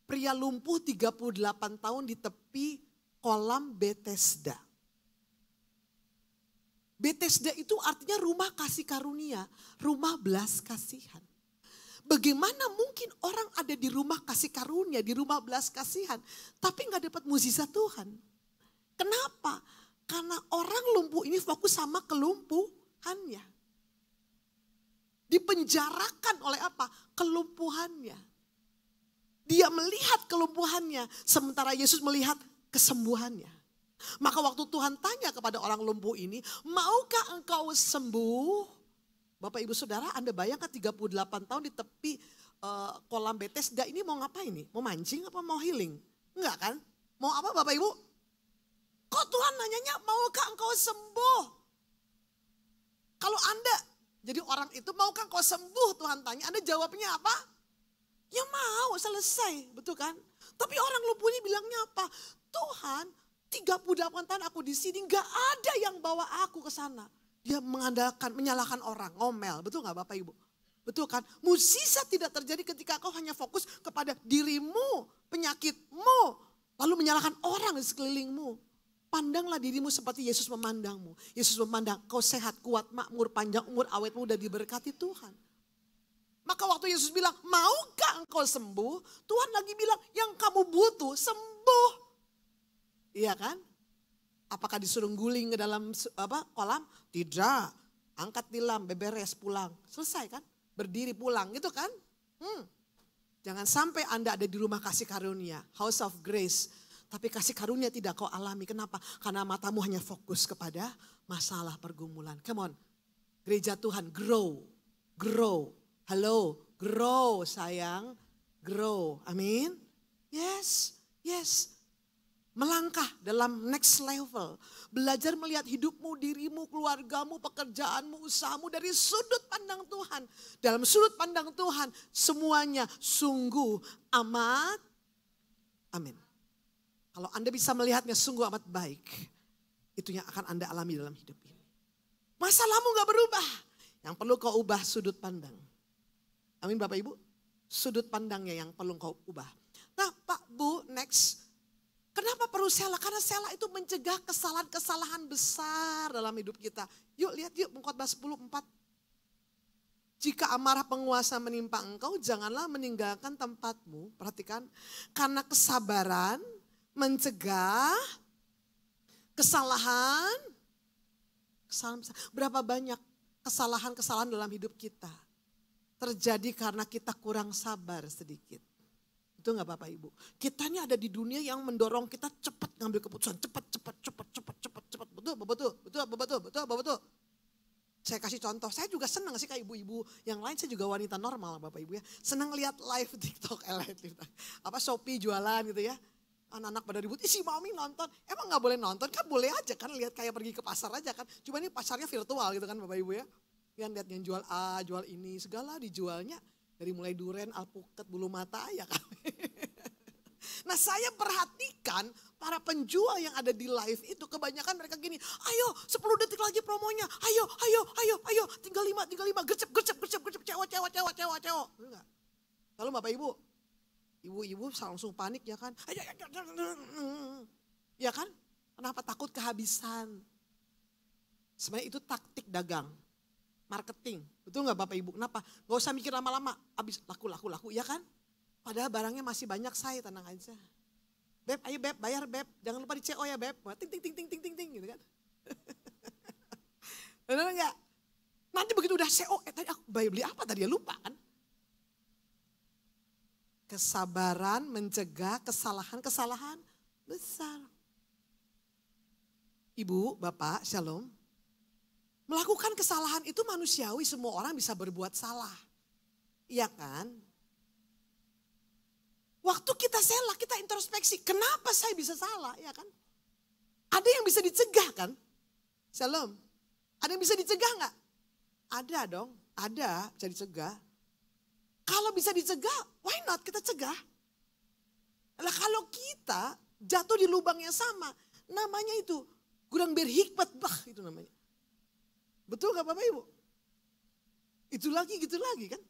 Pria lumpuh 38 tahun di tepi kolam Bethesda. Bethesda itu artinya rumah kasih karunia, rumah belas kasihan. Bagaimana mungkin orang ada di rumah kasih karunia, di rumah belas kasihan, tapi gak dapat mukjizat Tuhan? Kenapa? Karena orang lumpuh ini fokus sama kelumpuhannya. Dipenjarakan oleh apa? Kelumpuhannya. Dia melihat kelumpuhannya, sementara Yesus melihat kesembuhannya. Maka waktu Tuhan tanya kepada orang lumpuh ini, maukah engkau sembuh? Bapak Ibu Saudara, Anda bayangkan 38 tahun di tepi kolam Bethesda ini mau ngapain nih? Mau mancing apa mau healing? Enggak kan? Mau apa Bapak Ibu? Kok Tuhan nanyanya maukah engkau sembuh? Kalau Anda jadi orang itu maukah engkau sembuh Tuhan tanya, Anda jawabnya apa? Ya mau, selesai, betul kan? Tapi orang lumpuh ini bilangnya apa? Tuhan, 38 tahun aku di sini gak ada yang bawa aku ke sana. Dia mengandalkan, menyalahkan orang, ngomel, betul gak Bapak Ibu? Betul kan? Mukjizat tidak terjadi ketika kau hanya fokus kepada dirimu, penyakitmu, lalu menyalahkan orang di sekelilingmu. Pandanglah dirimu seperti Yesus memandangmu. Yesus memandang kau sehat, kuat, makmur, panjang umur, awet muda, diberkati Tuhan. Maka waktu Yesus bilang, maukah engkau sembuh? Tuhan lagi bilang, yang kamu butuh sembuh. Iya kan? Apakah disuruh guling ke dalam kolam? Tidak. Angkat tilam, beberes, pulang. Selesai kan? Berdiri pulang gitu kan? Jangan sampai Anda ada di rumah kasih karunia, house of grace. Tapi kasih karunia tidak kau alami. Kenapa? Karena matamu hanya fokus kepada masalah pergumulan. Come on. Gereja Tuhan, grow. Grow. Halo, grow sayang. Grow. Amin. Yes. Yes. Melangkah dalam next level. Belajar melihat hidupmu, dirimu, keluargamu, pekerjaanmu, usahamu dari sudut pandang Tuhan. Dalam sudut pandang Tuhan semuanya sungguh amat. Amin. Kalau Anda bisa melihatnya sungguh amat baik. Itu yang akan Anda alami dalam hidup ini. Masalahmu gak berubah. Yang perlu kau ubah sudut pandang. Amin Bapak Ibu. Sudut pandangnya yang perlu kau ubah. Nah Pak Bu next. Kenapa perlu sela? Karena sela itu mencegah kesalahan-kesalahan besar dalam hidup kita. Yuk lihat yuk Pengkhotbah 10:4. Jika amarah penguasa menimpa engkau, janganlah meninggalkan tempatmu. Perhatikan, karena kesabaran mencegah kesalahan. Berapa banyak kesalahan-kesalahan dalam hidup kita terjadi karena kita kurang sabar sedikit. Itu enggak Bapak Ibu? Kita ini ada di dunia yang mendorong kita cepat ngambil keputusan, cepat. Betul. Saya kasih contoh, saya juga senang sih kayak ibu-ibu yang lain, saya juga wanita normal Bapak Ibu ya. Senang lihat live TikTok, Shopee jualan gitu ya. Anak-anak pada ribut, si mami nonton. Emang gak boleh nonton? Kan boleh aja kan, lihat kayak pergi ke pasar aja kan. Cuma ini pasarnya virtual gitu kan Bapak Ibu ya. Yang lihat yang jual A, jual ini, segala dijualnya. Dari mulai duren, alpukat, bulu mata ya kan. Nah saya perhatikan para penjual yang ada di live itu kebanyakan mereka gini. Ayo 10 detik lagi promonya. Ayo. Tinggal 5. Gercep. Cewek. Lalu Bapak Ibu. Ibu-ibu langsung panik ya kan. Ya kan? Kenapa takut kehabisan? Sebenarnya itu taktik dagang. Marketing. Betul gak Bapak Ibu? Kenapa? Gak usah mikir lama-lama. Habis laku. Ya kan? Padahal barangnya masih banyak, saya tenang aja. Beb, ayo Beb, bayar Beb. Jangan lupa di CO ya Beb. Ting gitu kan. Benar gak? Nanti begitu udah CO, tadi aku beli apa tadi ya, lupa kan. Kesabaran mencegah kesalahan-kesalahan besar. Ibu, Bapak, Shalom. Melakukan kesalahan itu manusiawi, semua orang bisa berbuat salah. Iya kan? Waktu kita salah, kita introspeksi. Kenapa saya bisa salah? Ya kan? Ada yang bisa dicegah kan? Shalom. Ada yang bisa dicegah gak? Ada dong. Ada bisa dicegah. Kalau bisa dicegah, why not kita cegah? Nah, kalau kita jatuh di lubang yang sama, namanya itu kurang berhikmat, itu namanya. Betul gak Bapak Ibu? Itu lagi gitu lagi kan?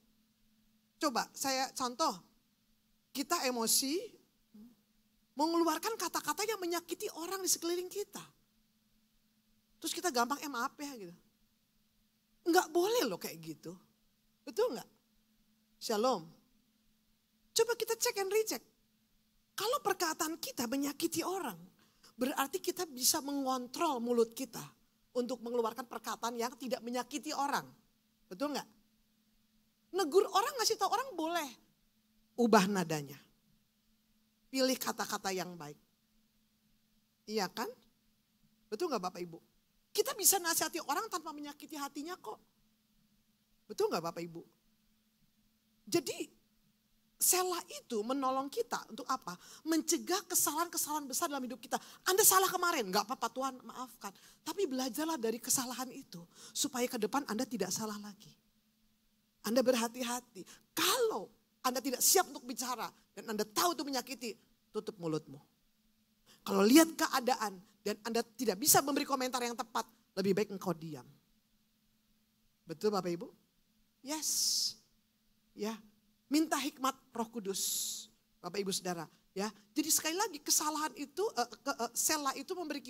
Coba saya contoh, kita emosi mengeluarkan kata-kata yang menyakiti orang di sekeliling kita. Terus kita gampang maaf ya gitu. Enggak boleh loh kayak gitu. Betul enggak? Shalom. Coba kita cek and recheck. Kalau perkataan kita menyakiti orang, berarti kita bisa mengontrol mulut kita untuk mengeluarkan perkataan yang tidak menyakiti orang. Betul enggak? Negur orang, ngasih tahu orang boleh. Ubah nadanya. Pilih kata-kata yang baik. Iya kan? Betul enggak Bapak Ibu? Kita bisa nasihati orang tanpa menyakiti hatinya kok. Betul enggak Bapak Ibu? Jadi sela itu menolong kita untuk apa? Mencegah kesalahan-kesalahan besar dalam hidup kita. Anda salah kemarin, gak apa-apa Tuhan maafkan. Tapi belajarlah dari kesalahan itu. Supaya ke depan Anda tidak salah lagi. Anda berhati-hati. Kalau Anda tidak siap untuk bicara dan Anda tahu itu menyakiti, tutup mulutmu. Kalau lihat keadaan dan Anda tidak bisa memberi komentar yang tepat, lebih baik engkau diam. Betul Bapak Ibu? Yes. Ya, minta hikmat Roh Kudus, Bapak Ibu Saudara. Ya, jadi sekali lagi kesalahan itu, Selah itu memberi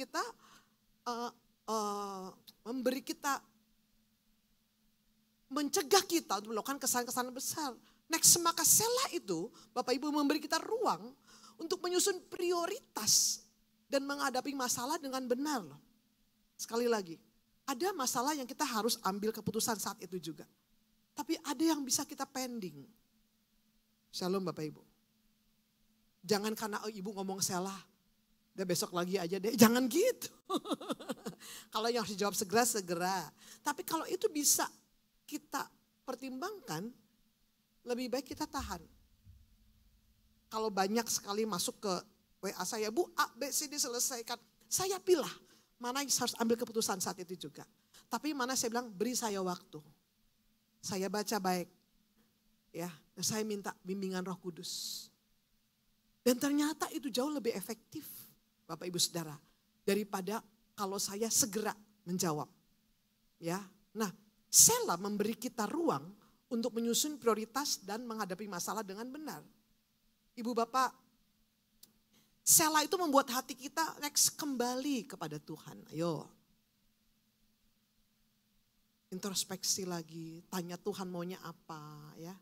kita mencegah kita untuk melakukan kesalahan-kesalahan besar. Next, maka Selah itu Bapak Ibu memberi kita ruang untuk menyusun prioritas dan menghadapi masalah dengan benar. Sekali lagi, ada masalah yang kita harus ambil keputusan saat itu juga. Tapi ada yang bisa kita pending. Shalom Bapak Ibu. Jangan karena ibu ngomong Selah, udah besok lagi aja deh. Jangan gitu. Kalau yang harus dijawab segera. Tapi kalau itu bisa kita pertimbangkan, lebih baik kita tahan. Kalau banyak sekali masuk ke WA saya, Bu, A, B, C diselesaikan. Saya pilih mana yang harus ambil keputusan saat itu juga. Tapi mana saya bilang, beri saya waktu. Saya baca baik. Ya, dan saya minta bimbingan Roh Kudus. Dan ternyata itu jauh lebih efektif, Bapak Ibu Saudara, daripada kalau saya segera menjawab. Ya, nah, Selah memberi kita ruang untuk menyusun prioritas dan menghadapi masalah dengan benar. Ibu Bapak, Selah itu membuat hati kita next kembali kepada Tuhan. Ayo. Introspeksi lagi, tanya Tuhan maunya apa ya.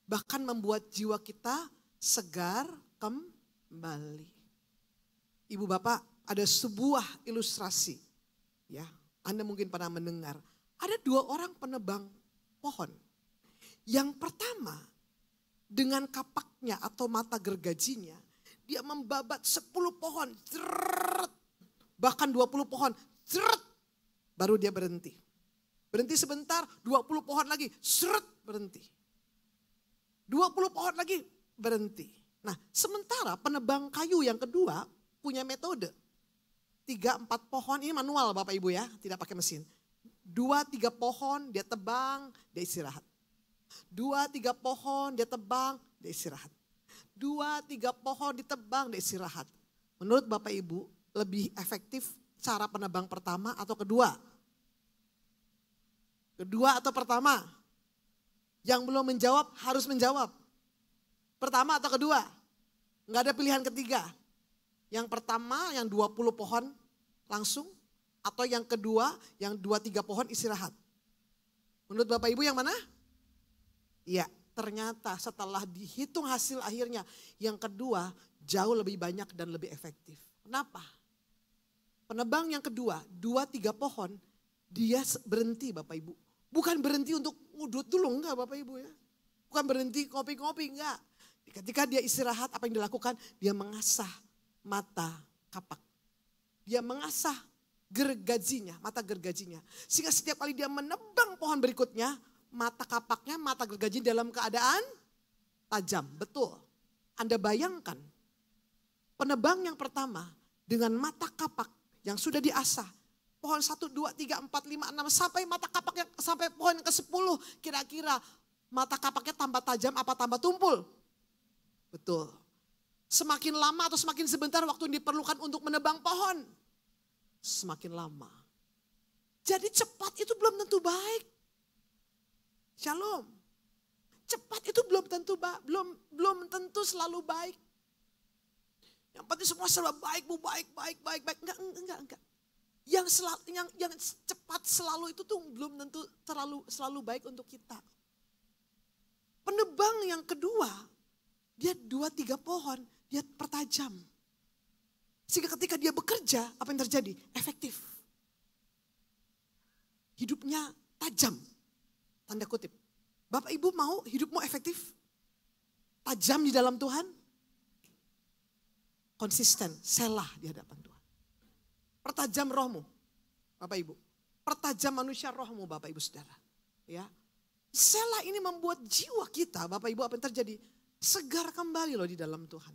Bahkan membuat jiwa kita segar kembali. Ibu Bapak, ada sebuah ilustrasi. Ya, Anda mungkin pernah mendengar. Ada 2 orang penebang pohon. Yang pertama, dengan kapaknya atau mata gergajinya, dia membabat 10 pohon, bahkan 20 pohon, baru dia berhenti. Berhenti sebentar, 20 pohon lagi, berhenti. 20 pohon lagi, berhenti. Nah, sementara penebang kayu yang kedua punya metode. 3-4 pohon, ini manual Bapak Ibu ya, tidak pakai mesin. 2-3 pohon dia tebang, dia istirahat. 2-3 pohon dia tebang, dia istirahat. 2-3 pohon ditebang, dia istirahat. Menurut Bapak Ibu, lebih efektif cara penebang pertama atau kedua? Kedua atau pertama? Yang belum menjawab harus menjawab. Pertama atau kedua? Enggak ada pilihan ketiga. Yang pertama yang 20 pohon langsung, atau yang kedua yang 2-3 pohon istirahat. Menurut Bapak Ibu yang mana? Iya, ternyata setelah dihitung hasil akhirnya yang kedua jauh lebih banyak dan lebih efektif. Kenapa? Penebang yang kedua 2-3 pohon dia berhenti Bapak Ibu. Bukan berhenti untuk ngudut dulu enggak Bapak Ibu ya. Bukan berhenti kopi-kopi enggak. Ketika dia istirahat apa yang dilakukan? Dia mengasah mata kapak. Dia mengasah gergajinya, mata gergajinya. Sehingga setiap kali dia menebang pohon berikutnya, mata kapaknya, mata gergaji dalam keadaan tajam. Betul. Anda bayangkan, penebang yang pertama dengan mata kapak yang sudah diasah. Pohon 1, 2, 3, 4, 5, 6 sampai mata kapaknya, sampai pohon ke-10. Kira-kira mata kapaknya tambah tajam apa tambah tumpul? Betul. Semakin lama atau semakin sebentar waktu yang diperlukan untuk menebang pohon? Semakin lama. Jadi cepat itu belum tentu baik. Shalom. Cepat itu belum tentu belum tentu selalu baik. Yang penting semua selalu baik, Bu, baik. Enggak. Yang cepat selalu itu tuh belum tentu selalu baik untuk kita. Penebang yang kedua, dia 2-3 pohon, dia pertajam. Sehingga ketika dia bekerja, apa yang terjadi? Efektif. Hidupnya tajam. Tanda kutip. Bapak Ibu mau hidupmu efektif? Tajam di dalam Tuhan? Konsisten, Selah di hadapan Tuhan. Pertajam rohmu, Bapak Ibu. Pertajam manusia rohmu, Bapak Ibu Saudara. Ya. Selah ini membuat jiwa kita, Bapak Ibu, apa yang terjadi? Segar kembali loh di dalam Tuhan.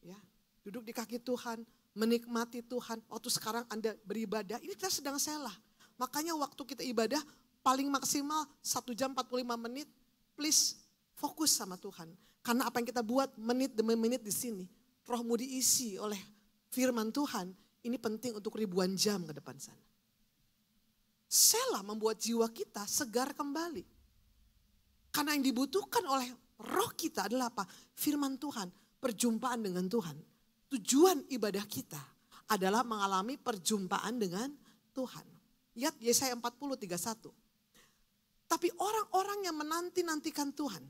Ya. Duduk di kaki Tuhan, menikmati Tuhan. Waktu sekarang Anda beribadah, ini kita sedang Selah. Makanya waktu kita ibadah paling maksimal 1 jam 45 menit. Please fokus sama Tuhan. Karena apa yang kita buat menit demi menit di sini. Rohmu diisi oleh firman Tuhan. Ini penting untuk ribuan jam ke depan sana. Selah membuat jiwa kita segar kembali. Karena yang dibutuhkan oleh roh kita adalah apa? Firman Tuhan, perjumpaan dengan Tuhan. Tujuan ibadah kita adalah mengalami perjumpaan dengan Tuhan. Lihat Yesaya 40:31. Tapi orang-orang yang menanti-nantikan Tuhan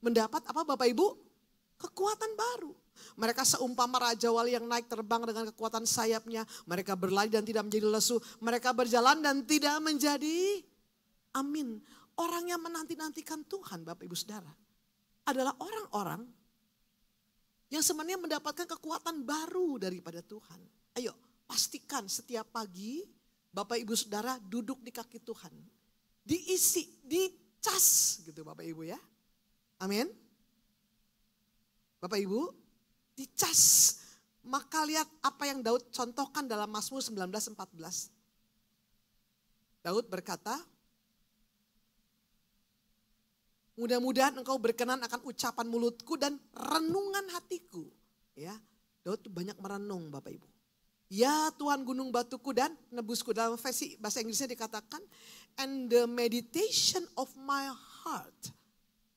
mendapat apa Bapak Ibu? Kekuatan baru. Mereka seumpama Raja Wali yang naik terbang dengan kekuatan sayapnya. Mereka berlari dan tidak menjadi lesu. Mereka berjalan dan tidak menjadi amin. Orang yang menanti-nantikan Tuhan Bapak Ibu Saudara adalah orang-orang yang sebenarnya mendapatkan kekuatan baru daripada Tuhan. Ayo pastikan setiap pagi Bapak Ibu Saudara duduk di kaki Tuhan. Diisi, dicas gitu Bapak Ibu ya. Amin. Bapak Ibu, dicas. Maka lihat apa yang Daud contohkan dalam Mazmur 19:14. Daud berkata, mudah-mudahan engkau berkenan akan ucapan mulutku dan renungan hatiku. Ya, Daud banyak merenung Bapak Ibu. Ya Tuhan gunung batuku dan nebusku. Dalam versi bahasa Inggrisnya dikatakan, and the meditation of my heart.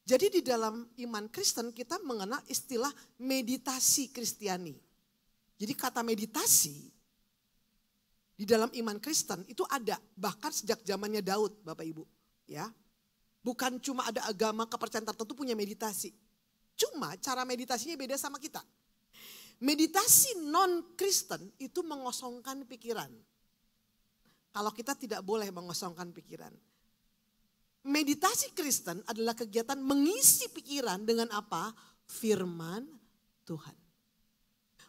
Jadi di dalam iman Kristen kita mengenal istilah meditasi Kristiani. Jadi kata meditasi di dalam iman Kristen itu ada bahkan sejak zamannya Daud Bapak Ibu. Ya, bukan cuma ada agama kepercayaan tertentu punya meditasi. Cuma cara meditasinya beda sama kita. Meditasi non-Kristen itu mengosongkan pikiran. Kalau kita tidak boleh mengosongkan pikiran. Meditasi Kristen adalah kegiatan mengisi pikiran dengan apa? Firman Tuhan.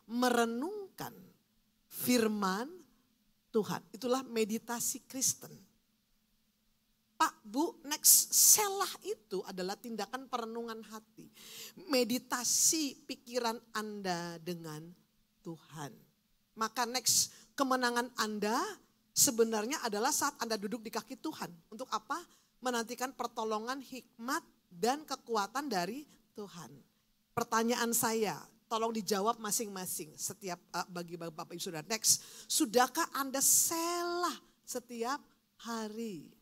Merenungkan firman Tuhan. Itulah meditasi Kristen. Pak, Bu, next selah itu adalah tindakan perenungan hati. Meditasi pikiran Anda dengan Tuhan. Maka next kemenangan Anda sebenarnya adalah saat Anda duduk di kaki Tuhan. Untuk apa? Menantikan pertolongan, hikmat, dan kekuatan dari Tuhan. Pertanyaan saya, tolong dijawab masing-masing setiap bagi Bapak Ibu Saudara. Next, sudahkah Anda selah setiap hari?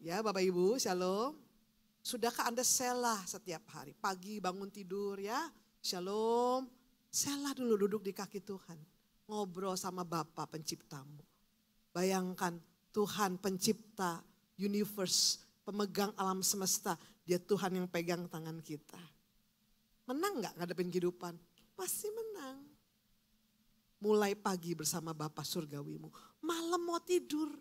Ya Bapak Ibu, shalom. Sudahkah Anda selah setiap hari? Pagi bangun tidur ya, shalom. Selah dulu duduk di kaki Tuhan. Ngobrol sama Bapa penciptamu. Bayangkan Tuhan pencipta universe, pemegang alam semesta. Dia Tuhan yang pegang tangan kita. Menang gak ngadepin kehidupan? Pasti menang. Mulai pagi bersama Bapa surgawimu. Malam mau tidur.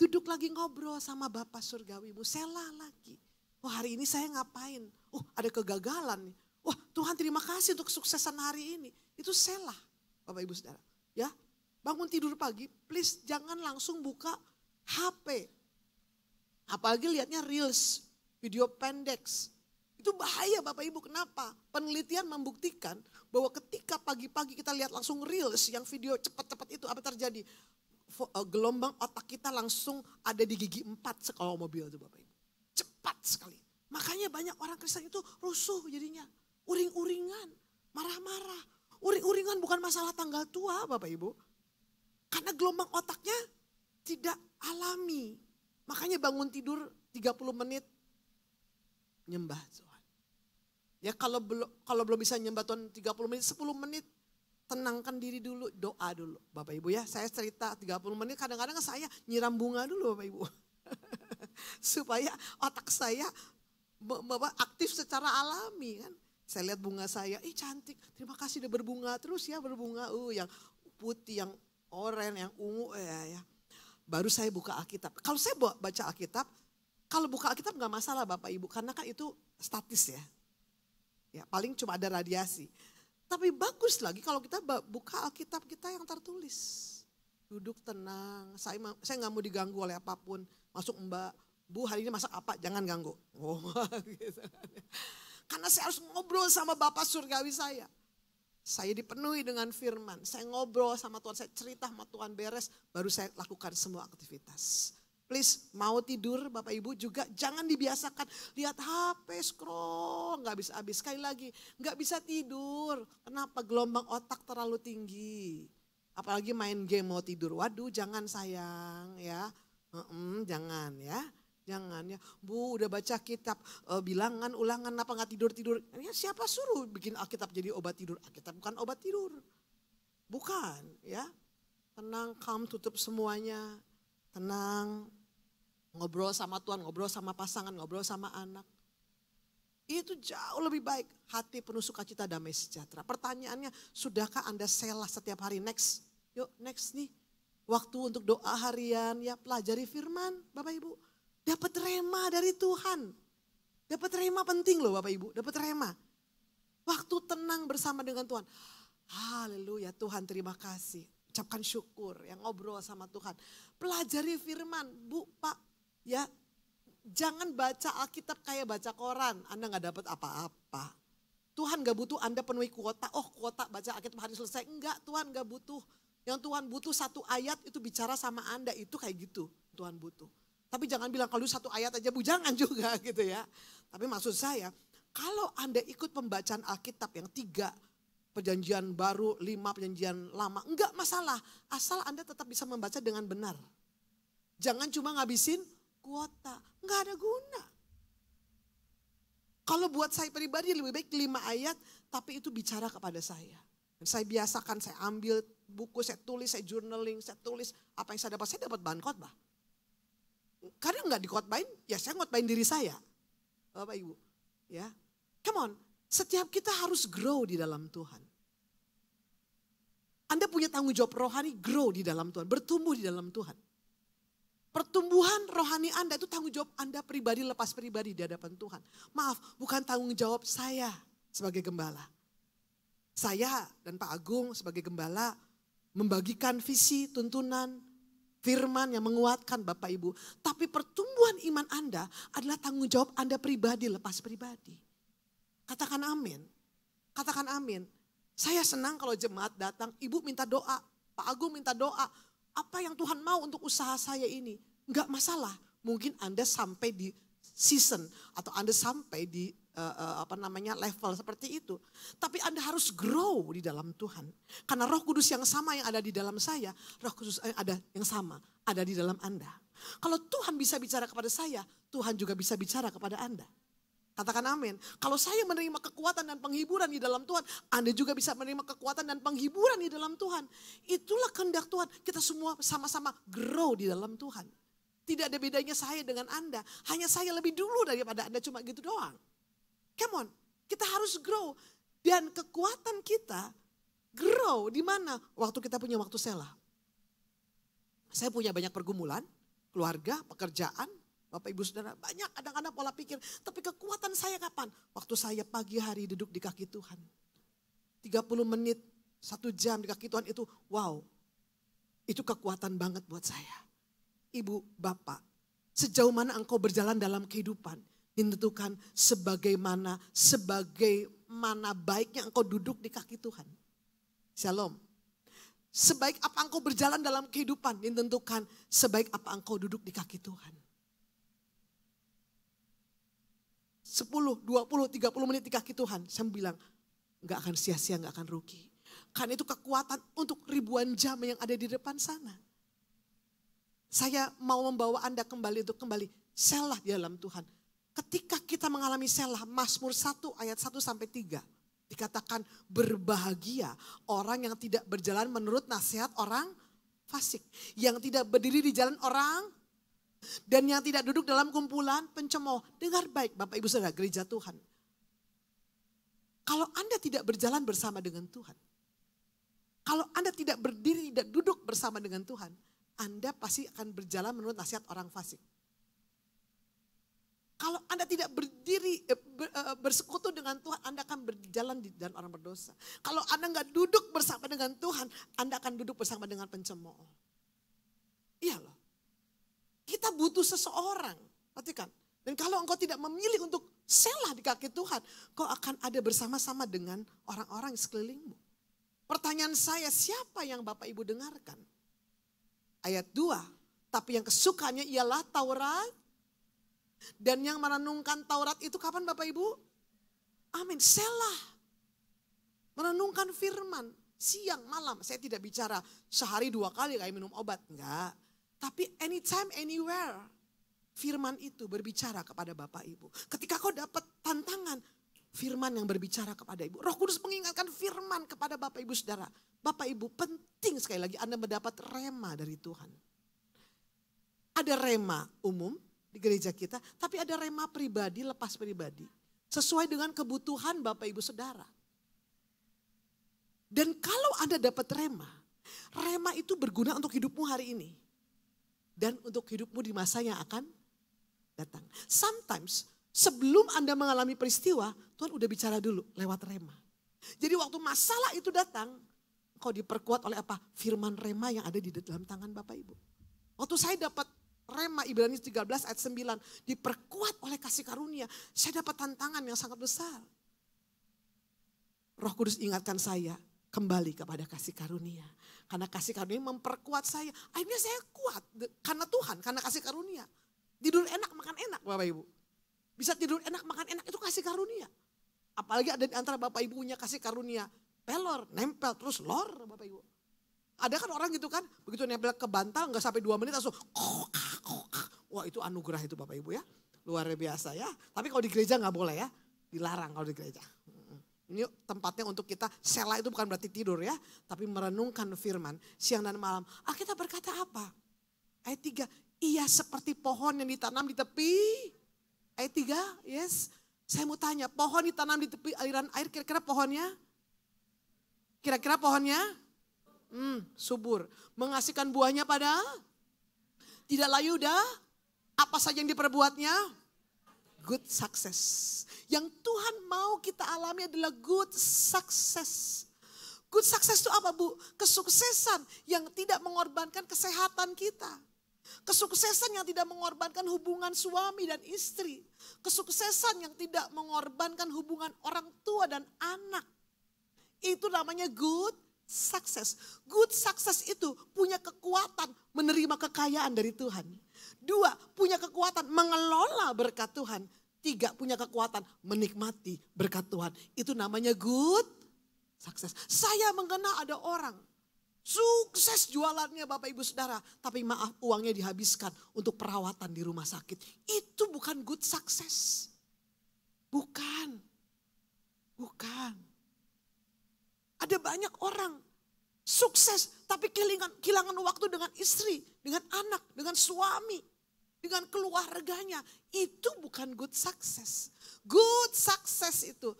Duduk lagi ngobrol sama Bapa surgawimu. Selah lagi. Oh hari ini saya ngapain? Oh ada kegagalan nih. Wah Tuhan terima kasih untuk kesuksesan hari ini. Itu selah Bapak Ibu Saudara. Ya, bangun tidur pagi, please jangan langsung buka HP. Apalagi lihatnya reels, video pendek. Itu bahaya Bapak Ibu, kenapa? Penelitian membuktikan bahwa ketika pagi-pagi kita lihat langsung reels yang video cepat-cepat itu apa terjadi? Gelombang otak kita langsung ada di gigi 4 kalau mobil itu Bapak Ibu. Cepat sekali. Makanya banyak orang Kristen itu rusuh jadinya. Uring-uringan, marah-marah. Uring-uringan bukan masalah tanggal tua Bapak Ibu. Karena gelombang otaknya tidak alami. Makanya bangun tidur 30 menit nyembah Tuhan. Ya kalau belum bisa nyembah Tuhan 30 menit, 10 menit tenangkan diri dulu, doa dulu. Bapak Ibu ya, saya cerita 30 menit kadang-kadang saya nyiram bunga dulu Bapak Ibu. Supaya otak saya aktif secara alami kan. Saya lihat bunga saya, cantik, terima kasih udah berbunga terus ya berbunga. Yang putih, yang oranye, yang ungu ya. Baru saya buka Alkitab. Kalau saya baca Alkitab, kalau buka Alkitab gak masalah Bapak Ibu. Karena kan itu statis ya. Ya paling cuma ada radiasi. Tapi bagus lagi kalau kita buka Alkitab kita yang tertulis. Duduk tenang, saya gak mau diganggu oleh apapun. Masuk Mbak, Bu hari ini masak apa? Jangan ganggu. Oh, gitu. Karena saya harus ngobrol sama Bapa surgawi saya. Saya dipenuhi dengan firman. Saya ngobrol sama Tuhan, saya cerita sama Tuhan beres. Baru saya lakukan semua aktivitas. Please mau tidur Bapak Ibu juga jangan dibiasakan. Lihat HP scroll, gak bisa habis. Sekali lagi gak bisa tidur. Kenapa? Gelombang otak terlalu tinggi. Apalagi main game mau tidur. Waduh jangan sayang ya. Jangan ya. Jangan ya, Bu udah baca kitab bilangan, ulangan, apa nggak tidur-tidur. Ya, siapa suruh bikin Alkitab jadi obat tidur? Alkitab bukan obat tidur. Bukan ya. Tenang, calm, tutup semuanya. Tenang, ngobrol sama Tuhan, ngobrol sama pasangan, ngobrol sama anak. Itu jauh lebih baik. Hati penuh sukacita, damai sejahtera. Pertanyaannya, sudahkah Anda selah setiap hari? Next, yuk next nih. Waktu untuk doa harian, ya pelajari firman Bapak Ibu. Dapat rema dari Tuhan. Dapat rema penting loh Bapak Ibu, dapat rema. Waktu tenang bersama dengan Tuhan. Haleluya, Tuhan terima kasih. Ucapkan syukur, yang ngobrol sama Tuhan. Pelajari firman, Bu, Pak, ya. Jangan baca Alkitab kayak baca koran, Anda gak dapat apa-apa. Tuhan gak butuh Anda penuhi kuota, kuota baca Alkitab hari selesai. Enggak, Tuhan gak butuh. Yang Tuhan butuh satu ayat itu bicara sama Anda, itu kayak gitu Tuhan butuh. Tapi jangan bilang kalau satu ayat aja, Bu, jangan juga gitu ya. Tapi maksud saya, kalau Anda ikut pembacaan Alkitab yang 3 perjanjian baru, 5 perjanjian lama, enggak masalah. Asal Anda tetap bisa membaca dengan benar. Jangan cuma ngabisin kuota, enggak ada guna. Kalau buat saya pribadi lebih baik 5 ayat, tapi itu bicara kepada saya. Dan saya biasakan, saya ambil buku, saya tulis, saya journaling, saya tulis apa yang saya dapat bahan khotbah. Kadang nggak dikhotbahin, ya saya ngotbahin diri saya. Bapak Ibu, ya. Come on, setiap kita harus grow di dalam Tuhan. Anda punya tanggung jawab rohani, grow di dalam Tuhan, bertumbuh di dalam Tuhan. Pertumbuhan rohani Anda itu tanggung jawab Anda pribadi, lepas pribadi di hadapan Tuhan. Maaf, bukan tanggung jawab saya sebagai gembala. Saya dan Pak Agung sebagai gembala membagikan visi, tuntunan, firman yang menguatkan Bapak Ibu. Tapi pertumbuhan iman Anda adalah tanggung jawab Anda pribadi, lepas pribadi. Katakan amin. Katakan amin. Saya senang kalau jemaat datang, Ibu minta doa, Pak Agung minta doa. Apa yang Tuhan mau untuk usaha saya ini? Enggak masalah. Mungkin Anda sampai di season atau Anda sampai di level seperti itu. Tapi Anda harus grow di dalam Tuhan. Karena Roh Kudus yang sama yang ada di dalam saya, Roh Kudus ada yang sama ada di dalam Anda. Kalau Tuhan bisa bicara kepada saya, Tuhan juga bisa bicara kepada Anda. Katakan amin. Kalau saya menerima kekuatan dan penghiburan di dalam Tuhan, Anda juga bisa menerima kekuatan dan penghiburan di dalam Tuhan. Itulah kehendak Tuhan. Kita semua sama-sama grow di dalam Tuhan. Tidak ada bedanya saya dengan Anda. Hanya saya lebih dulu daripada Anda, cuma gitu doang. Come on, kita harus grow. Dan kekuatan kita grow di mana? Waktu kita punya waktu selah. Saya punya banyak pergumulan, keluarga, pekerjaan, Bapak Ibu Saudara, banyak kadang-kadang pola pikir. Tapi kekuatan saya kapan? Waktu saya pagi hari duduk di kaki Tuhan. 30 menit, 1 jam di kaki Tuhan itu, wow. Itu kekuatan banget buat saya. Ibu, Bapak, sejauh mana engkau berjalan dalam kehidupan, ditentukan sebagaimana baiknya engkau duduk di kaki Tuhan. Shalom. Sebaik apa engkau berjalan dalam kehidupan, ditentukan sebaik apa engkau duduk di kaki Tuhan. 10, 20, 30 menit di kaki Tuhan, saya bilang gak akan sia-sia, gak akan rugi. Karena itu kekuatan untuk ribuan jam yang ada di depan sana. Saya mau membawa Anda kembali untuk kembali selah di dalam Tuhan. Ketika kita mengalami selah, Mazmur 1 ayat 1 sampai 3. Dikatakan berbahagia orang yang tidak berjalan menurut nasihat orang fasik. Yang tidak berdiri di jalan orang dan yang tidak duduk dalam kumpulan pencemooh. Dengar baik Bapak Ibu Saudara gereja Tuhan. Kalau Anda tidak berjalan bersama dengan Tuhan. Kalau Anda tidak berdiri dan duduk bersama dengan Tuhan. Anda pasti akan berjalan menurut nasihat orang fasik. Kalau Anda tidak berdiri, bersekutu dengan Tuhan, Anda akan berjalan di jalan orang berdosa. Kalau Anda nggak duduk bersama dengan Tuhan, Anda akan duduk bersama dengan pencemooh. Iya loh. Kita butuh seseorang, perhatikan. Dan kalau engkau tidak memilih untuk selah di kaki Tuhan, kau akan ada bersama-sama dengan orang-orang di sekelilingmu. Pertanyaan saya, siapa yang Bapak Ibu dengarkan? Ayat 2, tapi yang kesukaannya ialah Taurat. Dan yang merenungkan Taurat itu kapan Bapak Ibu? Amin, selah. Merenungkan firman, siang, malam. Saya tidak bicara sehari 2 kali kayak minum obat, enggak. Tapi anytime, anywhere. firman itu berbicara kepada Bapak Ibu. Ketika kau dapat tantangan, firman yang berbicara kepada Ibu. Roh Kudus mengingatkan firman kepada Bapak Ibu saudara. Bapak Ibu penting sekali lagi Anda mendapat rema dari Tuhan. Ada rema umum di gereja kita, tapi ada rema pribadi, lepas pribadi. Sesuai dengan kebutuhan Bapak Ibu saudara. Dan kalau Anda dapat rema itu berguna untuk hidupmu hari ini. Dan untuk hidupmu di masa yang akan datang. Sometimes sebelum Anda mengalami peristiwa, Tuhan udah bicara dulu lewat rema. Jadi waktu masalah itu datang, kau diperkuat oleh apa? Firman rema yang ada di dalam tangan Bapak Ibu. Waktu saya dapat rema Ibrani 13 ayat 9, diperkuat oleh kasih karunia, saya dapat tantangan yang sangat besar. Roh Kudus ingatkan saya, kembali kepada kasih karunia. Karena kasih karunia memperkuat saya. Akhirnya saya kuat karena Tuhan, karena kasih karunia. Tidur enak, makan enak Bapak Ibu. Bisa tidur enak, makan enak, itu kasih karunia. Apalagi ada di antara Bapak Ibu punya kasih karunia. Pelor, nempel, terus lor Bapak Ibu. Ada kan orang gitu kan, begitu nempel ke bantal gak sampai 2 menit langsung wah itu anugerah itu Bapak Ibu ya. Luar biasa ya. Tapi kalau di gereja gak boleh ya, dilarang kalau di gereja. Ini tempatnya untuk kita, sela itu bukan berarti tidur ya. Tapi merenungkan firman siang dan malam. Alkitab berkata apa? Ayat 3, ia seperti pohon yang ditanam di tepi. Ayat 3, yes. Saya mau tanya, pohon ditanam di tepi aliran air, kira-kira pohonnya? Kira-kira pohonnya? Subur. Menghasilkan buahnya pada? Tidak layu dah? Apa saja yang diperbuatnya? Good success. Yang Tuhan mau kita alami adalah good success. Good success itu apa Bu? Kesuksesan yang tidak mengorbankan kesehatan kita. Kesuksesan yang tidak mengorbankan hubungan suami dan istri. Kesuksesan yang tidak mengorbankan hubungan orang tua dan anak. Itu namanya good success. Good success itu punya kekuatan menerima kekayaan dari Tuhan. 2, punya kekuatan mengelola berkat Tuhan. 3, punya kekuatan menikmati berkat Tuhan. Itu namanya good success. Saya mengenal ada orang sukses jualannya Bapak Ibu Saudara. Tapi maaf, uangnya dihabiskan untuk perawatan di rumah sakit. Itu bukan good success. Bukan. Ada banyak orang sukses tapi kehilangan waktu dengan istri, dengan anak, dengan suami, dengan keluarganya. Itu bukan good success. Good success itu,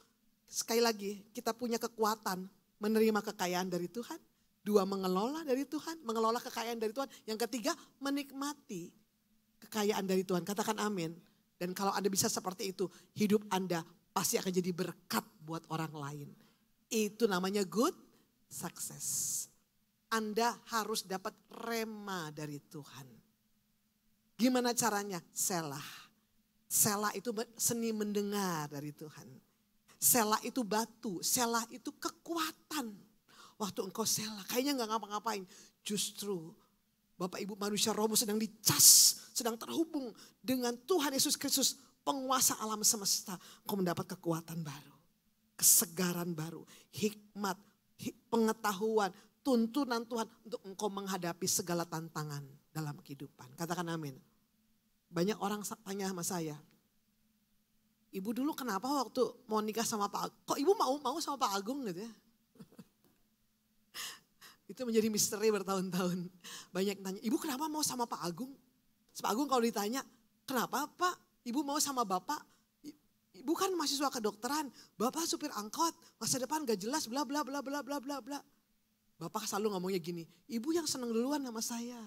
sekali lagi, kita punya kekuatan menerima kekayaan dari Tuhan. 2, mengelola dari Tuhan, mengelola kekayaan dari Tuhan. Yang 3, menikmati kekayaan dari Tuhan. Katakan amin. Dan kalau Anda bisa seperti itu, hidup Anda pasti akan jadi berkat buat orang lain. Itu namanya good success. Anda harus dapat rema dari Tuhan. Gimana caranya? Selah. Selah itu seni mendengar dari Tuhan. Selah itu batu, selah itu kekuatan. Waktu engkau selah, kayaknya gak ngapa-ngapain. Justru Bapak Ibu manusia rohmu sedang dicas, sedang terhubung dengan Tuhan Yesus Kristus, penguasa alam semesta. Engkau mendapat kekuatan baru, kesegaran baru, hikmat, pengetahuan, tuntunan Tuhan untuk engkau menghadapi segala tantangan dalam kehidupan. Katakan amin. Banyak orang tanya sama saya, Ibu dulu kenapa waktu mau nikah sama Pak Agung, kok Ibu mau sama Pak Agung gitu ya. Itu menjadi misteri bertahun-tahun. Banyak tanya, Ibu kenapa mau sama Pak Agung? Pak Agung kalau ditanya, kenapa Pak Ibu mau sama Bapak? Ibu kan mahasiswa kedokteran, Bapak supir angkot, masa depan gak jelas, bla bla bla bla bla bla bla. Bapak selalu ngomongnya gini, Ibu yang senang duluan sama saya.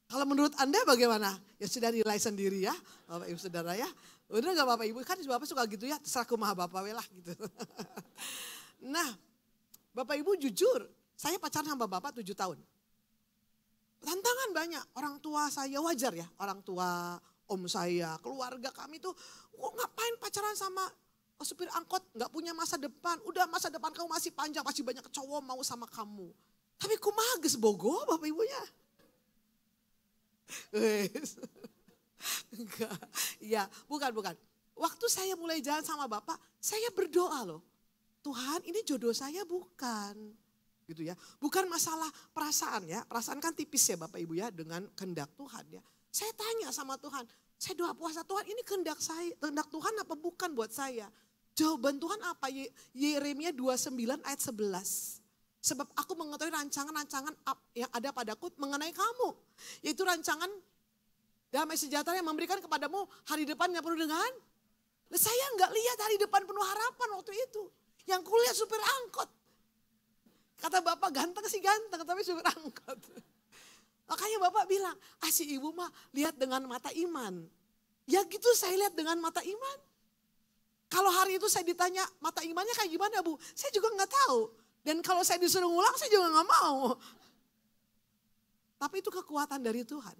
Kalau menurut Anda bagaimana? Ya sudah nilai sendiri ya, Bapak Ibu Saudara ya. Udah gak Bapak Ibu, kan Bapak suka gitu ya, terserah kumaha Bapak welah gitu. Nah, Bapak Ibu jujur, saya pacaran sama Bapak 7 tahun. Tantangan banyak, orang tua saya wajar ya, orang tua, om saya, keluarga kami tuh, kok ngapain pacaran sama supir angkot, gak punya masa depan. Udah masa depan kamu masih panjang, masih banyak cowok mau sama kamu. Tapi kumaha geus bogo Bapak Ibunya. Enggak, ya bukan. Waktu saya mulai jalan sama Bapak, saya berdoa loh. Tuhan ini jodoh saya bukan. Gitu ya. Bukan masalah perasaan ya, perasaan kan tipis ya Bapak Ibu ya dengan kehendak Tuhan ya. Saya tanya sama Tuhan, saya doa puasa, Tuhan ini kehendak Tuhan apa bukan buat saya? Jawaban Tuhan apa? Yeremia 29 ayat 11. Sebab aku mengetahui rancangan-rancangan yang ada padaku mengenai kamu. Yaitu rancangan damai sejahtera yang memberikan kepadamu hari depan yang penuh dengan. Saya nggak lihat hari depan penuh harapan waktu itu. Yang kulihat supir angkot. Kata Bapak ganteng sih ganteng, tapi supir angkot. Makanya Bapak bilang, si ibu mah lihat dengan mata iman. Ya gitu saya lihat dengan mata iman. Kalau hari itu saya ditanya mata imannya kayak gimana Bu? Saya juga nggak tahu. Dan kalau saya disuruh ngulang saya juga nggak mau. Tapi itu kekuatan dari Tuhan.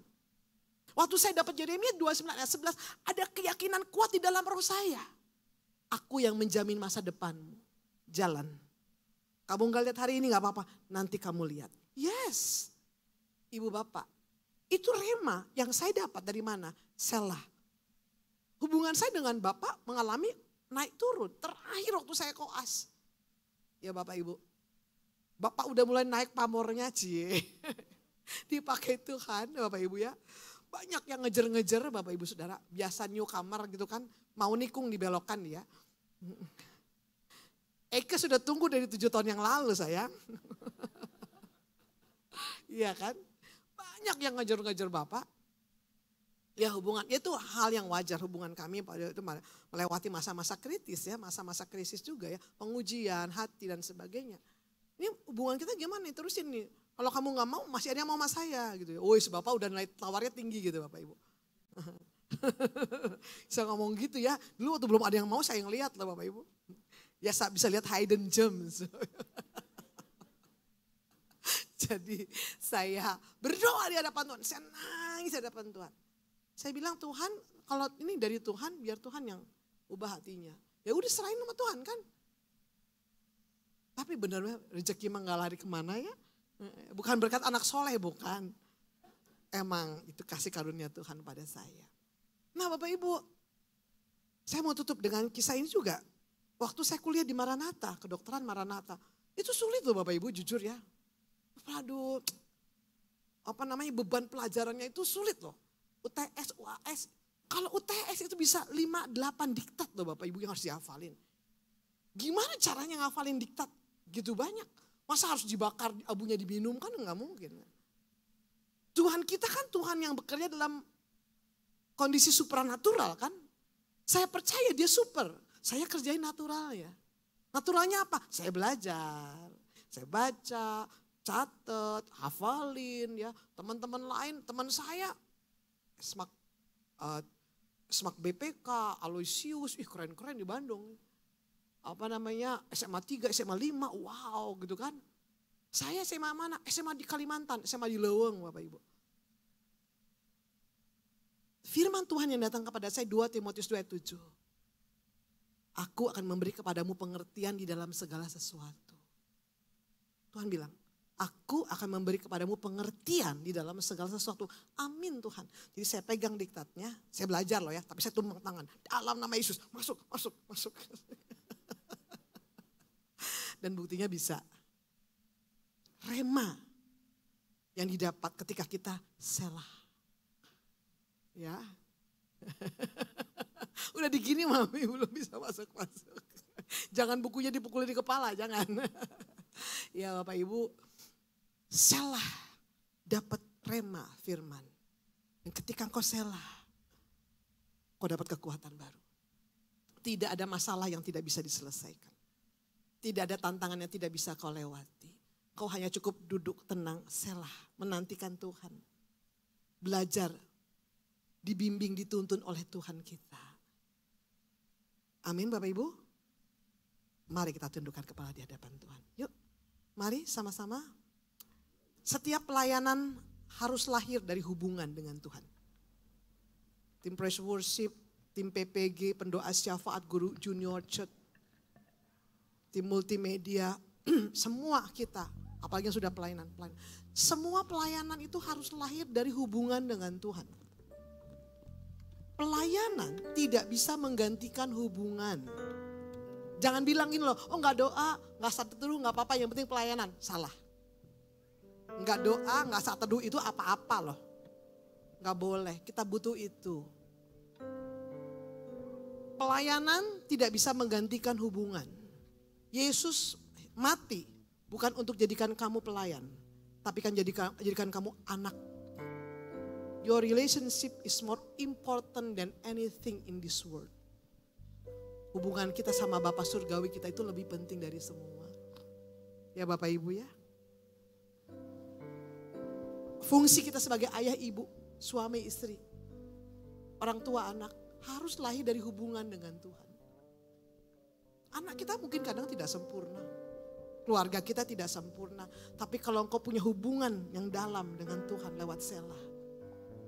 Waktu saya dapat Yeremia 29 ayat 11, ada keyakinan kuat di dalam roh saya. Aku yang menjamin masa depanmu. Jalan. Kamu nggak lihat hari ini nggak apa-apa, nanti kamu lihat. Yes. Ibu Bapak, itu rema yang saya dapat dari mana? Selah. Hubungan saya dengan Bapak mengalami naik turun. Terakhir waktu saya koas. Ya Bapak Ibu. Bapak udah mulai naik pamornya cie. Dipakai Tuhan Bapak Ibu ya. Banyak yang ngejer-ngejer Bapak Ibu Saudara. Biasa newcomer gitu kan. Mau nikung dibelokkan dia. Eke sudah tunggu dari 7 tahun yang lalu sayang. Iya kan. Banyak yang ngejar-ngejar Bapak. Ya hubungan, itu hal yang wajar hubungan kami pada itu melewati masa-masa kritis ya. Masa-masa krisis juga ya. Pengujian, hati dan sebagainya. Ini hubungan kita gimana nih terusin nih. Kalau kamu gak mau masih ada yang mau sama saya gitu ya. Woi Bapak udah nilai tawarnya tinggi gitu Bapak Ibu. Bisa ngomong gitu ya. Dulu waktu belum ada yang mau saya yang lihat loh Bapak Ibu. Ya bisa lihat hidden gems. Jadi saya berdoa di hadapan Tuhan. Saya nangis di hadapan Tuhan. Saya bilang Tuhan kalau ini dari Tuhan biar Tuhan yang ubah hatinya. Ya udah serahin sama Tuhan kan. Tapi benar-benar rezeki mah gak lari kemana ya. Bukan berkat anak soleh bukan. Emang itu kasih karunia Tuhan pada saya. Nah Bapak Ibu. Saya mau tutup dengan kisah ini juga. Waktu saya kuliah di Maranatha, kedokteran Maranatha. Itu sulit loh Bapak Ibu jujur ya. Aduh, beban pelajarannya itu sulit loh. UTS, UAS. Kalau UTS itu bisa 5-8 diktat loh Bapak Ibu yang harus dihafalin. Gimana caranya ngafalin diktat? Gitu banyak. Masa harus dibakar, abunya diminum kan enggak mungkin. Tuhan kita kan Tuhan yang bekerja dalam kondisi supranatural kan. Saya percaya dia super. Saya kerjain natural ya. Naturalnya apa? Saya belajar. Saya baca, catat, hafalin ya. Teman-teman lain, teman saya SMAK BPK, Aloysius, keren-keren di Bandung. SMA 3, SMA 5, wow gitu kan. Saya SMA mana? SMA di Kalimantan, SMA di Leweng Bapak Ibu. Firman Tuhan yang datang kepada saya 2 Timotius 2:7. Aku akan memberi kepadamu pengertian di dalam segala sesuatu. Tuhan bilang, aku akan memberi kepadamu pengertian di dalam segala sesuatu. Amin Tuhan. Jadi saya pegang diktatnya, saya belajar loh ya. Tapi saya tumpang tangan. Dalam nama Yesus, masuk. Dan buktinya bisa. Rema yang didapat ketika kita selah. Ya. Udah digini mami belum bisa masuk. Jangan bukunya dipukul di kepala, jangan. Ya Bapak Ibu. Selah dapat rema firman. Dan ketika engkau selah, kau dapat kekuatan baru. Tidak ada masalah yang tidak bisa diselesaikan. Tidak ada tantangan yang tidak bisa kau lewati. Kau hanya cukup duduk tenang, selah, menantikan Tuhan. Belajar, dibimbing, dituntun oleh Tuhan kita. Amin Bapak Ibu. Mari kita tundukkan kepala di hadapan Tuhan. Yuk, mari sama-sama. Setiap pelayanan harus lahir dari hubungan dengan Tuhan. Tim Praise Worship, tim PPG, pendoa syafaat, guru junior church, tim multimedia, semua kita, apalagi yang sudah pelayanan. Semua pelayanan itu harus lahir dari hubungan dengan Tuhan. Pelayanan tidak bisa menggantikan hubungan. Jangan bilangin loh, oh gak doa, gak saat teduh, gak apa-apa, yang penting pelayanan. Salah. Enggak doa, enggak saat teduh itu apa-apa loh. Gak boleh, kita butuh itu. Pelayanan tidak bisa menggantikan hubungan. Yesus mati bukan untuk jadikan kamu pelayan, tapi kan jadikan kamu anak. Your relationship is more important than anything in this world. Hubungan kita sama Bapa Surgawi kita itu lebih penting dari semua. Ya Bapak Ibu ya. Fungsi kita sebagai ayah ibu, suami istri, orang tua anak harus lahir dari hubungan dengan Tuhan. Anak kita mungkin kadang tidak sempurna. Keluarga kita tidak sempurna. Tapi kalau engkau punya hubungan yang dalam dengan Tuhan lewat Selah,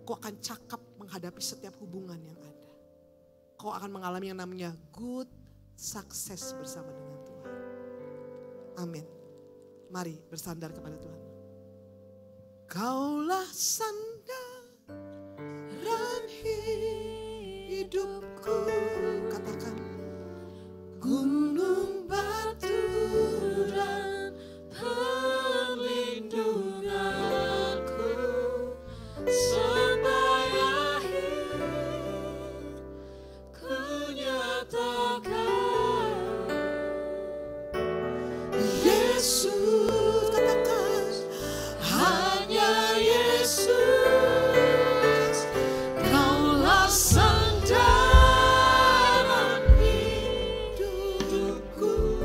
kau akan cakap menghadapi setiap hubungan yang ada. Kau akan mengalami yang namanya good success bersama dengan Tuhan. Amin. Mari bersandar kepada Tuhan. Kaulah sandaran hidupku. Katakan. Gunung batu dan perlindunganku, supaya ku nyatakan Yesus, katakan. hanya Yesus, kaulah sandaran hidupku.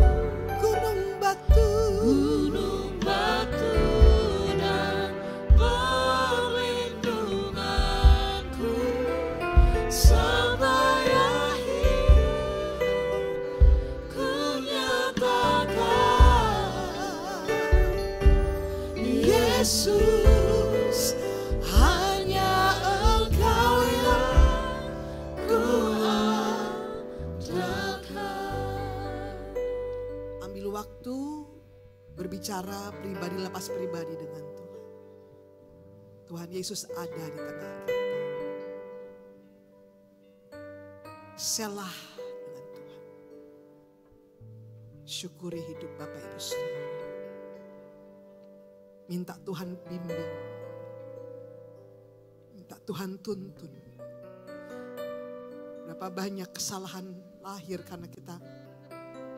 Gunung batu. Gunung batu dan perlindunganku, supaya ku nyatakan Yesus, hanya Engkau yang ku andalkan. Ambil waktu berbicara pribadi lepas pribadi dengan Tuhan. Tuhan Yesus ada di tengah kita. Selah dengan Tuhan. Syukuri hidup Bapak Ibu Saudara. Minta Tuhan bimbing. Minta Tuhan tuntun. Berapa banyak kesalahan lahir karena kita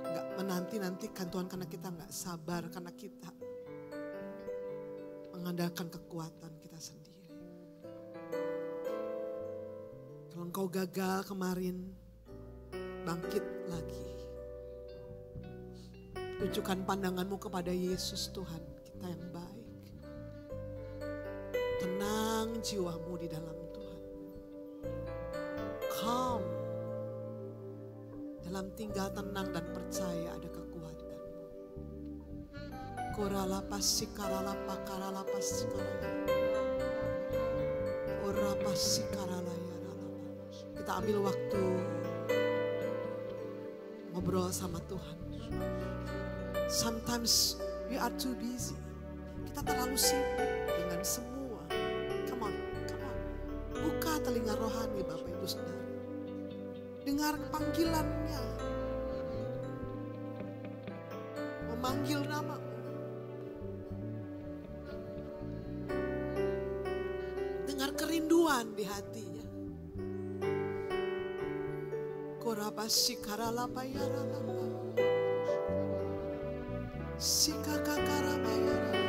gak menanti-nantikan Tuhan, karena kita gak sabar, karena kita mengandalkan kekuatan kita sendiri. Kalau engkau gagal kemarin, bangkit lagi. Tunjukkan pandanganmu kepada Yesus Tuhan kita yang baik. Tenang jiwamu di dalam Tuhan. Calm. Dalam tinggal tenang dan percaya ada kekuatan. Koralapas sikaralapa karalapas sikarala. Orapas sikaralaya. Kita ambil waktu ngobrol sama Tuhan. Sometimes we are too busy. Kita terlalu sibuk dengan semua. Come on. Buka telinga rohani Bapak Ibu Saudara. Dengar panggilannya. Memanggil namamu. Dengar kerinduan di hatinya. Korabasi karalabayaralapa. Sikakakarabayaralapa.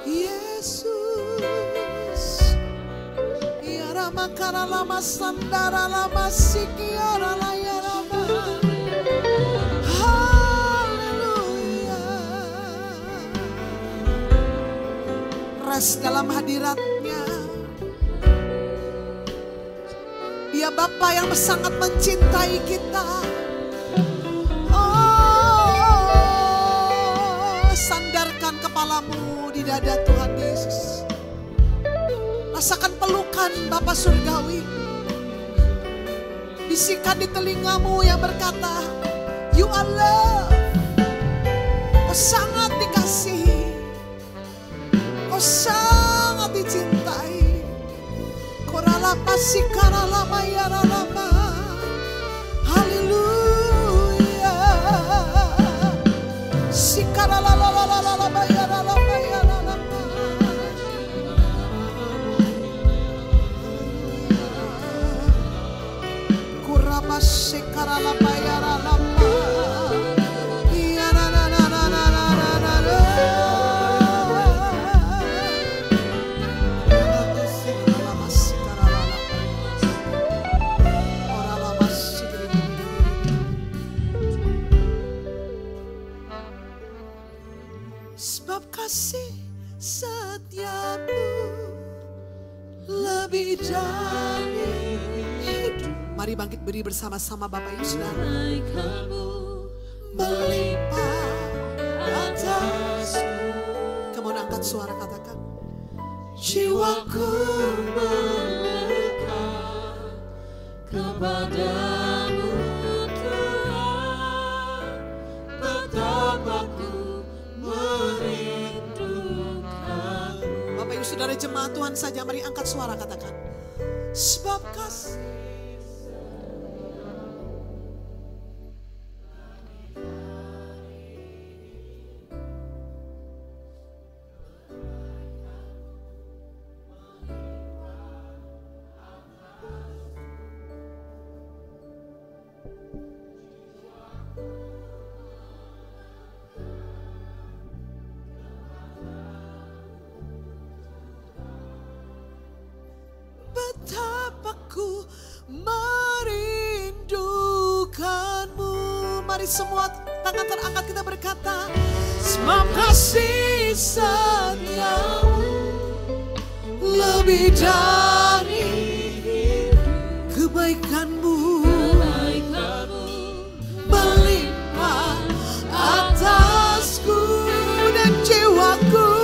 Yesus. Lama sandara lama sikiara layarama. Haleluya. Rest dalam hadiratnya. Dia Bapa yang sangat mencintai kita. Oh, sandarkan kepalamu di dada Tuhan Yesus. Rasakan pelukan Bapa Surgawi. Bisikan di telingamu yang berkata, you are love. Kau sangat dikasihi. Kau sangat dicintai. Korala pasikara lama ya lama. Haleluya. Sikara la la la la la la ya la ya la. Kuraba sikara la ya la. Ya na na na na na na na. Sebab kasih setiamu lebih dari hidup. Mari bangkit beri bersama-sama Bapak Ibu Saudara. Melimpah atasku. Kamu angkat suara katakan. Jiwaku melekat kepadamu Tuhan. Betapa ku merindukan. Bapak Ibu Saudara jemaat Tuhan saja, mari angkat suara katakan. Sebab kasih. Betapa ku merindukanmu. Mari semua tangan terangkat kita berkata, sebab kasih setiamu lebih dari kebaikanmu melimpah atasku dan jiwaku.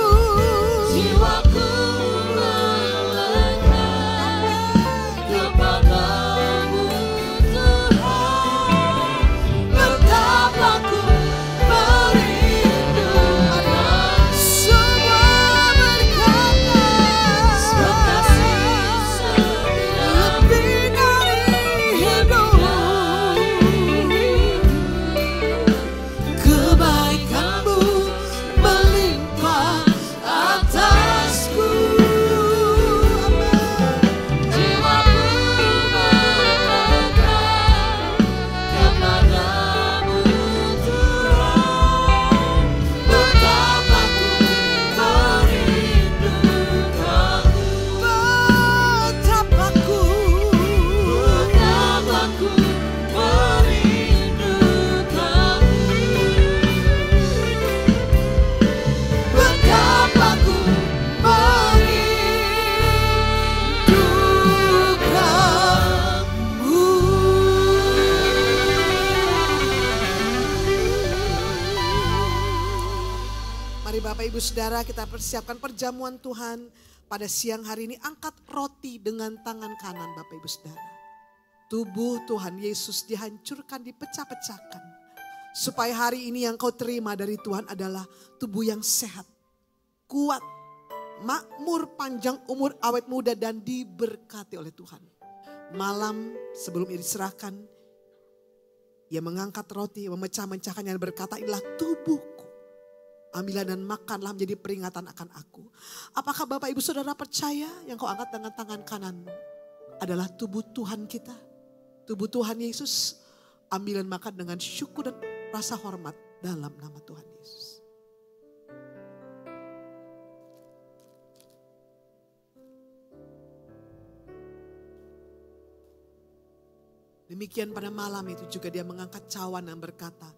Bapak Ibu Saudara, kita persiapkan perjamuan Tuhan pada siang hari ini. Angkat roti dengan tangan kanan Bapak Ibu Saudara. Tubuh Tuhan Yesus dihancurkan, dipecah-pecahkan. Supaya hari ini yang kau terima dari Tuhan adalah tubuh yang sehat, kuat, makmur, panjang umur, awet muda dan diberkati oleh Tuhan. Malam sebelum ia diserahkan, ia mengangkat roti, memecah-mecahkannya dan berkata, inilah tubuhku. Ambillah dan makanlah menjadi peringatan akan aku. Apakah Bapak Ibu Saudara percaya yang kau angkat dengan tangan kananmu adalah tubuh Tuhan kita? Tubuh Tuhan Yesus. Ambil dan makan dengan syukur dan rasa hormat dalam nama Tuhan Yesus. Demikian pada malam itu juga dia mengangkat cawan dan berkata,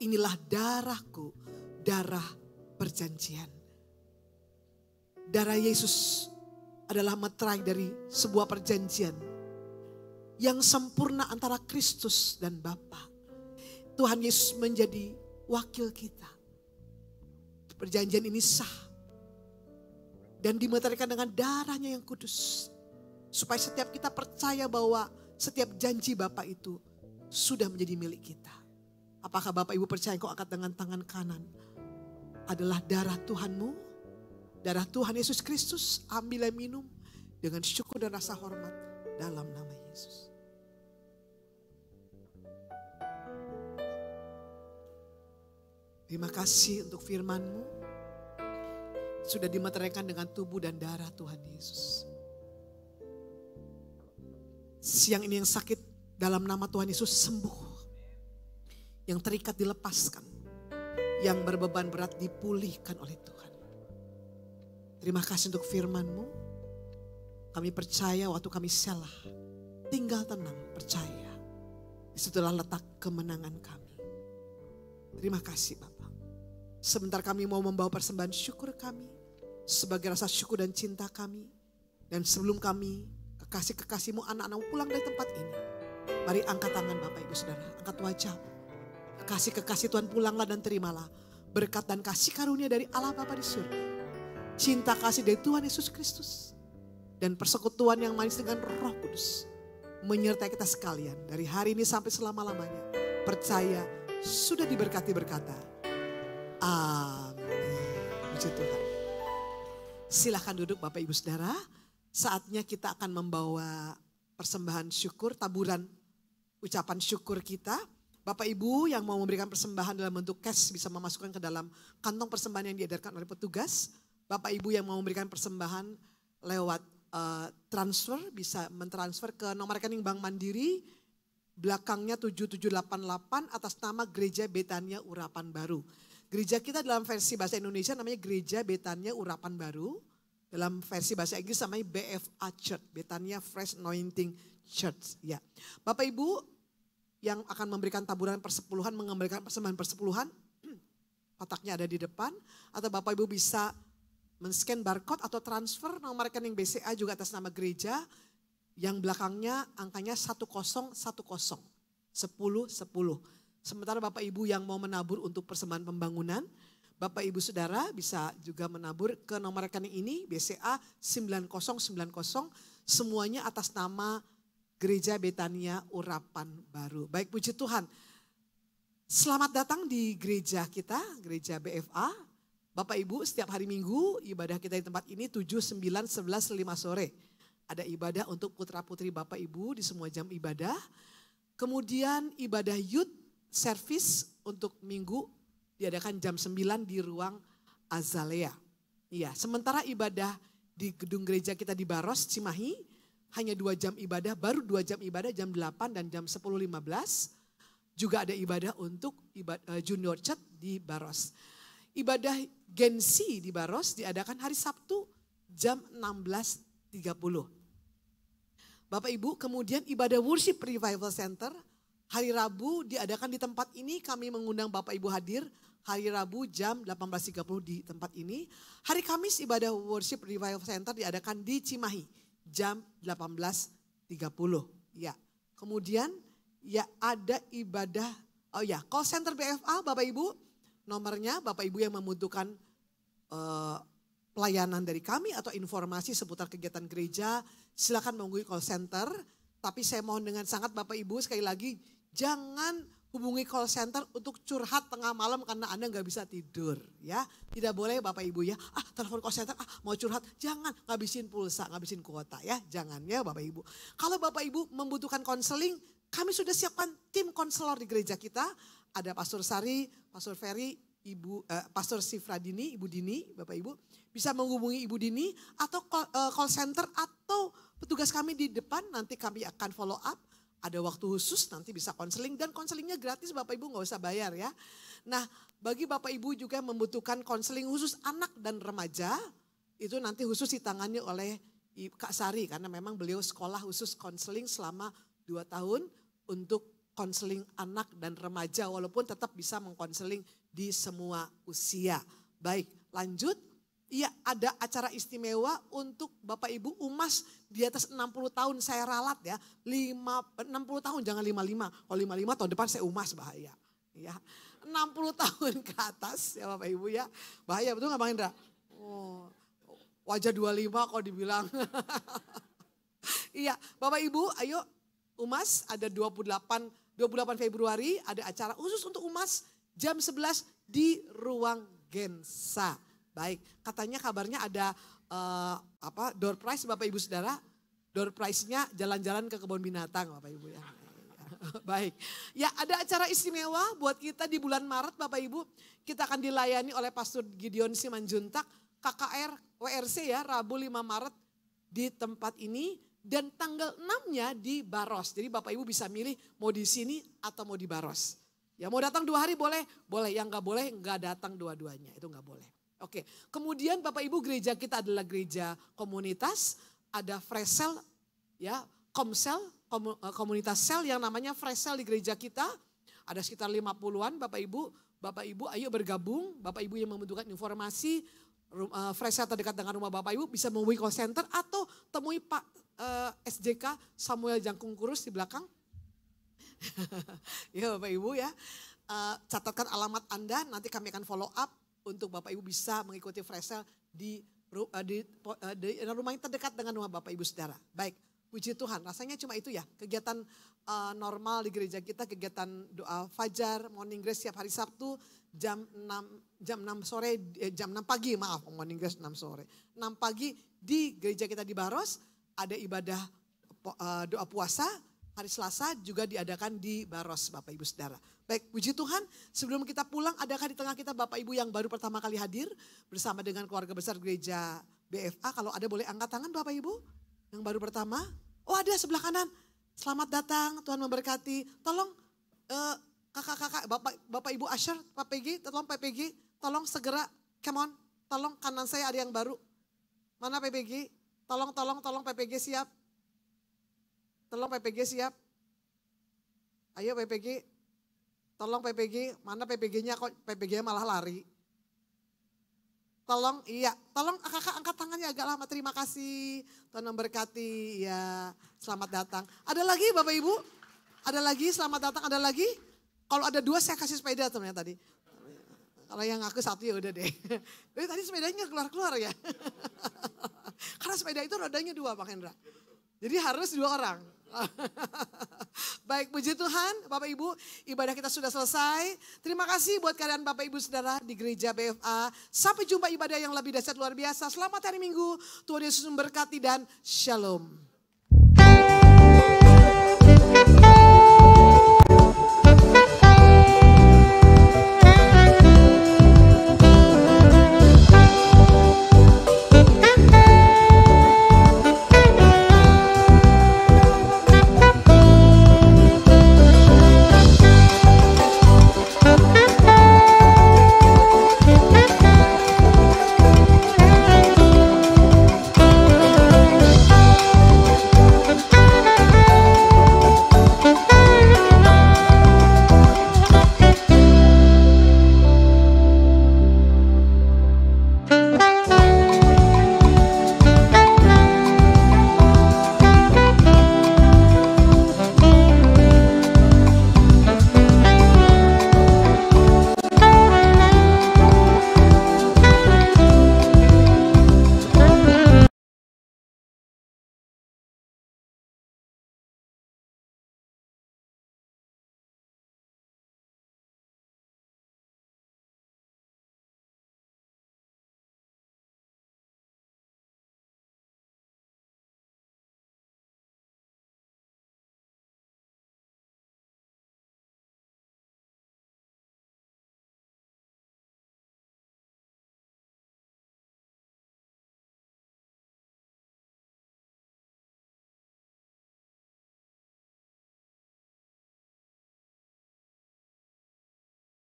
inilah darahku, darah perjanjian. Darah Yesus adalah meterai dari sebuah perjanjian yang sempurna antara Kristus dan Bapa. Tuhan Yesus menjadi wakil kita. Perjanjian ini sah dan dimeteraikan dengan darahnya yang kudus. Supaya setiap kita percaya bahwa setiap janji Bapak itu sudah menjadi milik kita. Apakah Bapak Ibu percaya kau angkat dengan tangan kanan? Adalah darah Tuhanmu, darah Tuhan Yesus Kristus, ambil dan minum dengan syukur dan rasa hormat dalam nama Yesus. Terima kasih untuk firman-Mu, sudah dimeteraikan dengan tubuh dan darah Tuhan Yesus. Siang ini yang sakit dalam nama Tuhan Yesus sembuh. Yang terikat dilepaskan. Yang berbeban berat dipulihkan oleh Tuhan. Terima kasih untuk firman-Mu. Kami percaya waktu kami salah. Tinggal tenang, percaya. Disitulah letak kemenangan kami. Terima kasih Bapak. Sebentar kami mau membawa persembahan syukur kami. Sebagai rasa syukur dan cinta kami. Dan sebelum kami, kekasih-kekasih-Mu, anak-anak-Mu pulang dari tempat ini. Mari angkat tangan Bapak Ibu Saudara. Angkat wajah. Kekasih-kekasih Tuhan pulanglah dan terimalah. Berkat dan kasih karunia dari Allah Bapa di surga. Cinta kasih dari Tuhan Yesus Kristus. Dan persekutuan yang manis dengan Roh Kudus. Menyertai kita sekalian. Dari hari ini sampai selama-lamanya. Percaya sudah diberkati berkata. Amin. Puji Tuhan. Silahkan duduk Bapak Ibu Saudara. Saatnya kita akan membawa persembahan syukur, taburan ucapan syukur kita. Bapak Ibu yang mau memberikan persembahan dalam bentuk cash bisa memasukkan ke dalam kantong persembahan yang diedarkan oleh petugas. Bapak Ibu yang mau memberikan persembahan lewat transfer bisa mentransfer ke nomor rekening Bank Mandiri. Belakangnya 7788 atas nama Gereja Betania Urapan Baru. Gereja kita dalam versi bahasa Indonesia namanya Gereja Betania Urapan Baru. Dalam versi bahasa Inggris namanya BFA Church, Betania Fresh Anointing Church. Ya, Bapak Ibu yang akan memberikan taburan persepuluhan, mengembalikan persembahan persepuluhan, kotaknya ada di depan. Atau Bapak Ibu bisa men-scan barcode atau transfer nomor rekening BCA juga atas nama gereja. Yang belakangnya angkanya 1010, 10. Sementara Bapak Ibu yang mau menabur untuk persembahan pembangunan, Bapak Ibu Saudara bisa juga menabur ke nomor rekening ini BCA 9090 semuanya atas nama Gereja Betania Urapan Baru. Baik, puji Tuhan. Selamat datang di gereja kita, gereja BFA. Bapak Ibu setiap hari Minggu ibadah kita di tempat ini 7, 9, 11, 5 sore. Ada ibadah untuk putra putri Bapak Ibu di semua jam ibadah. Kemudian ibadah youth service untuk minggu diadakan jam 9 di ruang Azalea. Iya, sementara ibadah di gedung gereja kita di Baros, Cimahi, hanya 2 jam ibadah, baru 2 jam ibadah jam 8 dan jam 10.15. Juga ada ibadah untuk junior church di Baros. Ibadah Gensi di Baros diadakan hari Sabtu jam 16.30. Bapak Ibu, kemudian ibadah Worship Revival Center hari Rabu diadakan di tempat ini, kami mengundang Bapak Ibu hadir. Hari Rabu jam 18.30 di tempat ini. Hari Kamis ibadah Worship Revival Center diadakan di Cimahi jam 18.30. Ya. Kemudian ya ada ibadah, call center BFA Bapak Ibu. Nomornya Bapak Ibu yang membutuhkan pelayanan dari kami atau informasi seputar kegiatan gereja, silakan menghubungi call center. Tapi saya mohon dengan sangat Bapak Ibu sekali lagi, jangan hubungi call center untuk curhat tengah malam karena Anda nggak bisa tidur, ya. Tidak boleh Bapak Ibu ya. Telepon call center, mau curhat, jangan, ngabisin pulsa, ngabisin kuota ya. Jangan ya Bapak Ibu. Kalau Bapak Ibu membutuhkan konseling, kami sudah siapkan tim konselor di gereja kita. Ada Pastor Sari, Pastor Ferry, Pastor Sifradini, Ibu Dini, Bapak Ibu. Bisa menghubungi Ibu Dini atau call center atau petugas kami di depan, nanti kami akan follow up. Ada waktu khusus nanti bisa konseling dan konselingnya gratis Bapak Ibu nggak usah bayar ya. Nah bagi Bapak Ibu juga yang membutuhkan konseling khusus anak dan remaja, itu nanti khusus ditangani oleh Kak Sari karena memang beliau sekolah khusus konseling selama 2 tahun untuk konseling anak dan remaja walaupun tetap bisa mengkonseling di semua usia. Baik, lanjut. Iya, ada acara istimewa untuk Bapak Ibu Umas di atas 60 tahun saya ralat ya. 60 tahun jangan 55. Kalau 55 tahun depan saya Umas bahaya. Ya, 60 tahun ke atas ya Bapak Ibu ya. Bahaya betul nggak Bang Indra? Oh, wajah 25 kalau dibilang. Iya, Bapak Ibu ayo Umas ada 28 Februari ada acara khusus untuk Umas jam 11 di ruang Gensa. Baik, katanya kabarnya ada door prize Bapak Ibu Saudara. Door prize-nya jalan-jalan ke kebun binatang Bapak Ibu ya. Baik, ya ada acara istimewa buat kita di bulan Maret Bapak Ibu. Kita akan dilayani oleh Pastor Gideon Simanjuntak, KKR WRC ya, Rabu 5 Maret di tempat ini. Dan tanggal 6-nya di Baros. Jadi Bapak Ibu bisa milih mau di sini atau mau di Baros. Ya mau datang 2 hari boleh, boleh. Yang nggak boleh nggak datang dua-duanya, itu nggak boleh. Oke, kemudian Bapak Ibu gereja kita adalah gereja komunitas, ada fresh cell, ya komsel, komunitas sel yang namanya fresh cell di gereja kita. Ada sekitar 50-an Bapak Ibu ayo bergabung, Bapak Ibu yang membutuhkan informasi, fresh cell terdekat dengan rumah Bapak Ibu bisa menghubungi call center atau temui Pak SJK Samuel Jangkung Kurus di belakang. Ya Bapak Ibu ya, catatkan alamat Anda, nanti kami akan follow up untuk Bapak Ibu bisa mengikuti fresh cell di rumah yang terdekat dengan rumah Bapak Ibu Saudara. Baik, puji Tuhan, rasanya cuma itu ya, kegiatan normal di gereja kita, kegiatan doa fajar, morning grace setiap hari Sabtu jam 6 sore, jam 6 pagi, maaf morning grace 6 sore. 6 pagi di gereja kita di Baros, ada ibadah doa puasa, hari Selasa juga diadakan di Baros Bapak Ibu Saudara. Baik, puji Tuhan, sebelum kita pulang adakah di tengah kita Bapak Ibu yang baru pertama kali hadir bersama dengan keluarga besar gereja BFA? Kalau ada boleh angkat tangan Bapak Ibu yang baru pertama. Oh ada sebelah kanan, selamat datang, Tuhan memberkati. Tolong kakak-kakak, Bapak Ibu Asher, Pak PG, tolong segera, come on, tolong kanan saya ada yang baru. Mana PPG? Tolong PPG siap. Tolong PPG siap. Ayo PPG. Tolong PPG. Mana PPG-nya kok PPG-nya malah lari. Tolong kakak angkat tangannya agak lama. Terima kasih. Tuhan memberkati. Ya, selamat datang. Ada lagi Bapak Ibu? Ada lagi selamat datang, ada lagi? Kalau ada 2 saya kasih sepeda temennya tadi. Kalau yang aku 1 ya udah deh. Jadi tadi sepedanya keluar-keluar ya. Karena sepeda itu rodanya 2 Pak Hendra. Jadi harus 2 orang. Baik, puji Tuhan Bapak Ibu, ibadah kita sudah selesai. Terima kasih buat kalian Bapak Ibu Saudara di gereja BFA. Sampai jumpa ibadah yang lebih dahsyat luar biasa. Selamat hari Minggu, Tuhan Yesus memberkati dan shalom.